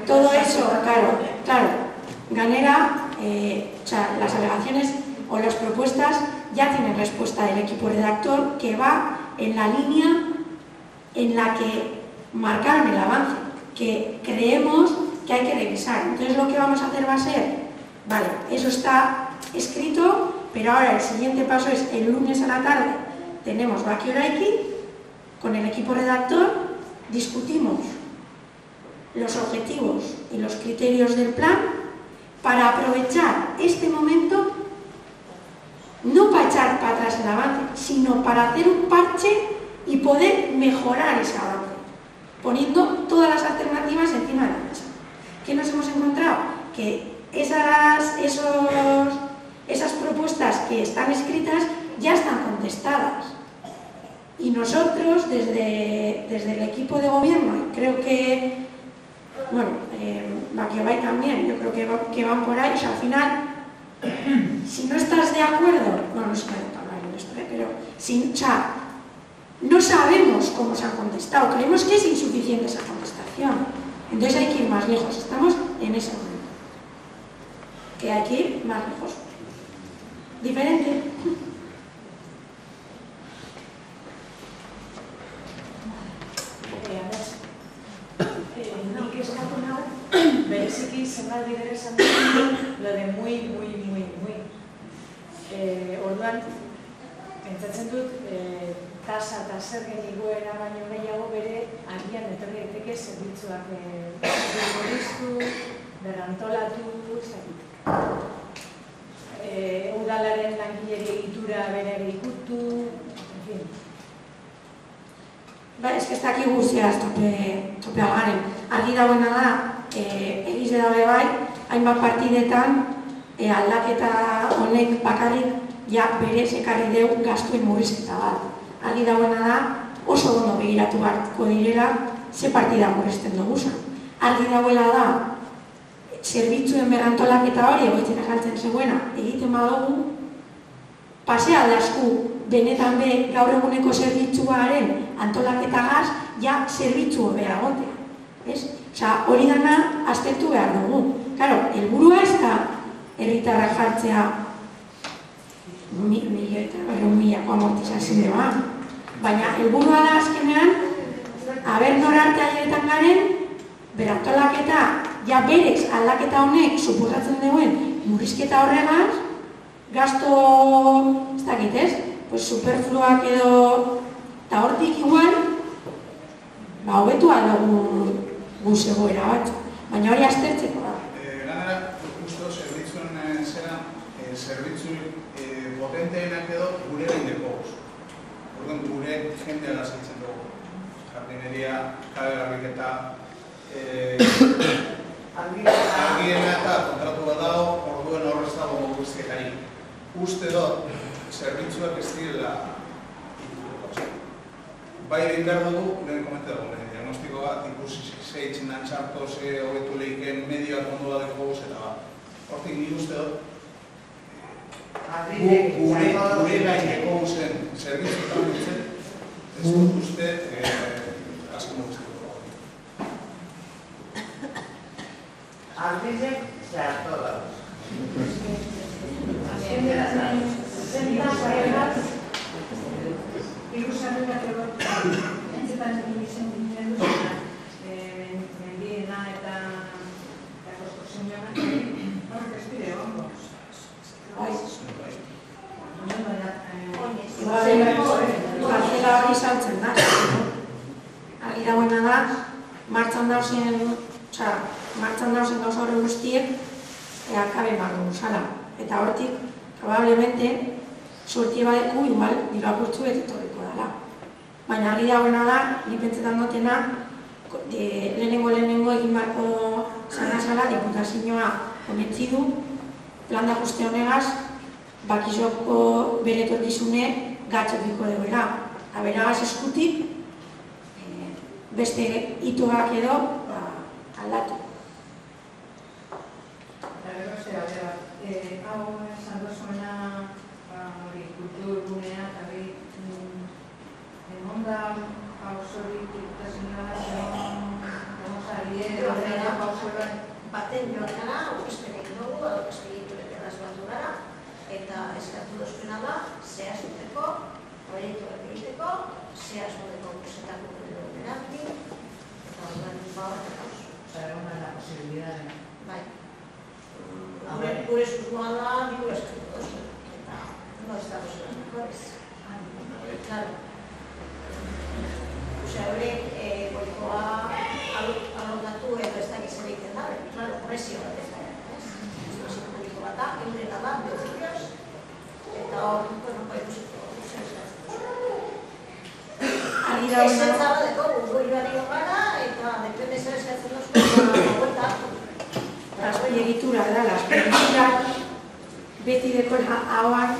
[SPEAKER 1] todo eso, claro, Ganera, las alegaciones o las propuestas ya tienen respuesta del equipo redactor que va en la línea en la que marcaron el avance, que creemos que hay que revisar. Entonces, lo que vamos a hacer va a ser, vale, eso está escrito, pero ahora el siguiente paso es el lunes a la tarde tenemos Baki Oraiki, con el equipo redactor discutimos los objetivos y los criterios del plan para aprovechar este momento no para echar para atrás el avance, sino para hacer un parche y poder mejorar ese avance, poniendo todas las alternativas encima de la mesa. ¿Qué nos hemos encontrado? Que esas propuestas que están escritas ya están contestadas. Y nosotros, desde el equipo de gobierno, y creo que, bueno, Bakiobay también, yo creo que van por ahí, al final, si no estás de acuerdo, no sé cómo hablar de esto, pero no sabemos cómo se han contestado, creemos que es insuficiente esa contestación, entonces hay que ir más lejos, estamos en ese momento, que hay que ir más lejos, diferente.
[SPEAKER 11] Nik eskatu nahi, bereziki zenbat Itzaldi bere esan dut, lo de muy. Orduan, pentsatzen dut, tasa eta zergen igoera baino gehiago bere agian etorri daiteke zerbitzuak murriztu, berrantolatu, udalaren langileri egitura bere ikutu, en fin.
[SPEAKER 1] Ez que ez dakigu zehaz topea garen. Argi dagoena da, egiz edabe bai, hainbat partidetan aldaketa honek bakarrik ja berez ekarri deu gastuen murrizketa bat. Argi dagoena da, oso ondo begiratu beharko direla ze partida murrizten duguzan. Argi dagoela da, zerbitzuen berrantolaketa hori egoitzen azaltzen zegoena egiten badugu, pasea dasku benetan be gaur eguneko zerbitzuaren antolaketagaz ja zerbitzu hobea egotea. Hori dana aztertu behar dugu. Claro, helburua ez da herritarrak jartzea 1.000 amortizazioa. Baina helburua da azkenean aber nora arte ailetan garen berantolaketa ja berez aldaketa honek suposatzen duen murrizketa horregaz gasto, ez dakit ez, superfluak edo eta hortik igual hobetu aldugu guzegoera bat, baina hori aztertzeko da.
[SPEAKER 4] Ganera, justo zerbitzuen zera, zerbitzu potenteenak edo gure gaindeko guz. Orduan gure jendea gazitzen dugu. Jardineria, kale garbiketa, argiena eta kontratu bat dago, orduen horrez dago guztiekari. Uste dut, zerbitzuak ez direla bai egin behar dugu, lehen komente dugu, diagnostiko bat, ikusi zeitzen antxarto, ze hobetu lehiken medioak ondo bat dugu eta bat. Hortik ni uste dut, gure gaineko guzen zerbitzuetan dutzen, ez dut uste asko mugiztuko.
[SPEAKER 10] Aldizek zehazto dauz.
[SPEAKER 11] Zenta bat, iruzarrunak egot, entzetan izen dinen duzena, mendiena eta konstrukzioak, horrek ez dire hongo.
[SPEAKER 1] Parcela hori saltzen da. Argi dagoena da, martxan dauzen gauza horre guztiek akabe marru zala. Eta hortik, probablemente, sortie badeku igual dirakurtzu etorriko dela. Baina argi dagoena da, ni pentsetan dutena, lehenengo egin barko zala, diputazioa kometzi du, plan da guzti honegaz, bakizoko bere etorkizune gatxokiko deuela. Aberagaz eskutik, beste ituak edo aldatu.
[SPEAKER 11] Hau esan duzuena kulturgunea eta emonda pausorik diputazioa
[SPEAKER 3] baten joan gara, aurkezpen egin dugu, aurkezpen egituretenaz batu gara, eta eskatu duzpena da, zehazteko, proiektuak egiteko, zehazteko kusetako kulturgun erabili, eta horretak hauzu.
[SPEAKER 10] Egon da posibilidade.
[SPEAKER 3] Bai. Gure eskutua da, nigu eskatu duzu. Eta, no estamos en las mejores. Claro. Horrek, goikoa alokatu edo ez dakiz ere egiten da, claro, presio bat ez da, presio publiko bat da, eurena da, betzikioz, eta hor, no ikusiko, esetza badeko, guzgoioari gara, eta depende zer eskatzen duzko, vuelta hartu.
[SPEAKER 1] Azpiegitura da, azpiegitura beti dekora hauan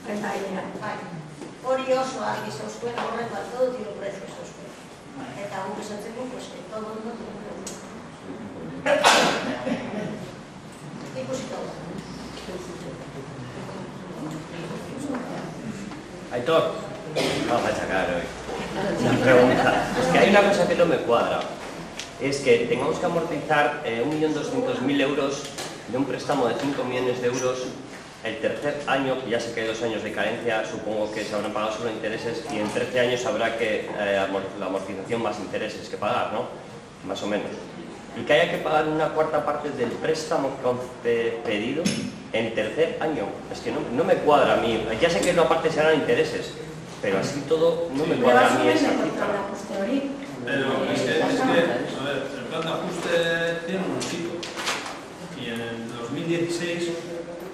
[SPEAKER 1] renta gainean.
[SPEAKER 3] Hori oso argi zauzkuen, horren bat todo tiro prezio zauzkuen. Eta guk esatzeko, pues, todo ondo ikusiko.
[SPEAKER 7] Aitor, vamos a sacar hoy una pregunta. Es que hay una cosa que no me cuadra. Es que tengamos que amortizar 1.200.000 euros de un préstamo de 5 millones de euros el tercer año, que ya sé que hay 2 años de carencia, supongo que se habrán pagado solo intereses y en 13 años habrá que la amortización más intereses que pagar, ¿no? Más o menos. y que haya que pagar una cuarta parte del préstamo pedido en tercer año. Es que no me cuadra a mí. Ya sé que una parte serán intereses, pero así todo no me cuadra a mí esa cifra.
[SPEAKER 2] Pero es que, a ver, el plan de ajuste tiene un hito. Y en el 2016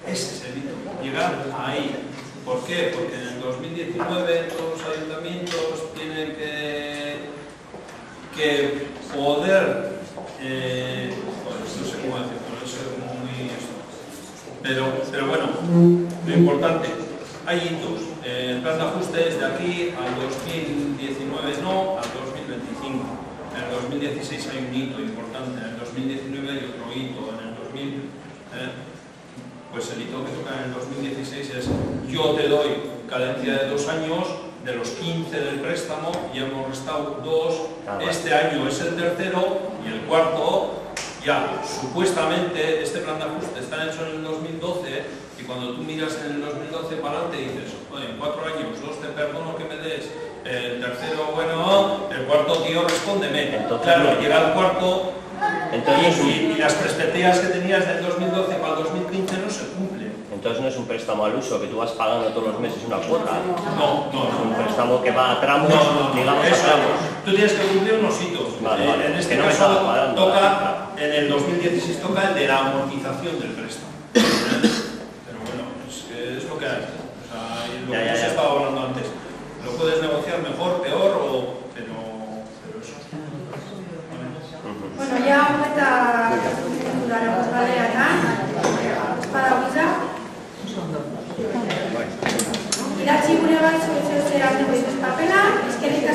[SPEAKER 2] ese es el hito. Llegar ahí. ¿Por qué? Porque en el 2019 todos los ayuntamientos tienen que poder, pues no sé cómo decirlo, no sé cómo muy esto. Pero bueno, lo importante, hay hitos. El plan de ajuste es de aquí al 2019 no, al 2025. En el 2016 hay un hito importante, en el 2019 hay otro hito, en el 2000... pues el hito que toca en el 2016 es: yo te doy cadencia de 2 años, de los 15 del préstamo, y hemos restado 2, este año es el tercero, y el cuarto, ya, supuestamente, este plan de ajuste está hecho en el 2012, y cuando tú miras en el 2012 para adelante dices, oye, en 4 años, 2 te perdono que me des, el tercero, bueno, el cuarto, tío, respóndeme.
[SPEAKER 7] Entonces,
[SPEAKER 2] claro, llega el cuarto,
[SPEAKER 7] entonces,
[SPEAKER 2] y las perspectivas que tenías del 2012 para el 2015 no se cumplen.
[SPEAKER 7] Entonces no es un préstamo al uso que tú vas pagando todos los meses una cuota.
[SPEAKER 2] No.
[SPEAKER 7] Es un préstamo que va a tramos, digamos, a
[SPEAKER 2] Eso,
[SPEAKER 7] tramos.
[SPEAKER 2] tú tienes que cumplir unos hitos.
[SPEAKER 7] Vale,
[SPEAKER 2] en este
[SPEAKER 7] que no me
[SPEAKER 2] caso
[SPEAKER 7] estaba cuadrando,
[SPEAKER 2] toca, en el 2016 toca el de la amortización del préstamo. Pero bueno, es lo que hay. O sea, lo que se estaba hablando antes. Lo puedes negociar mejor, peor, pero eso.
[SPEAKER 1] Bueno, ja eta daremos galeatan, badaguza. Idatzi gure bat zuetzea arteko izuz papela, eskerik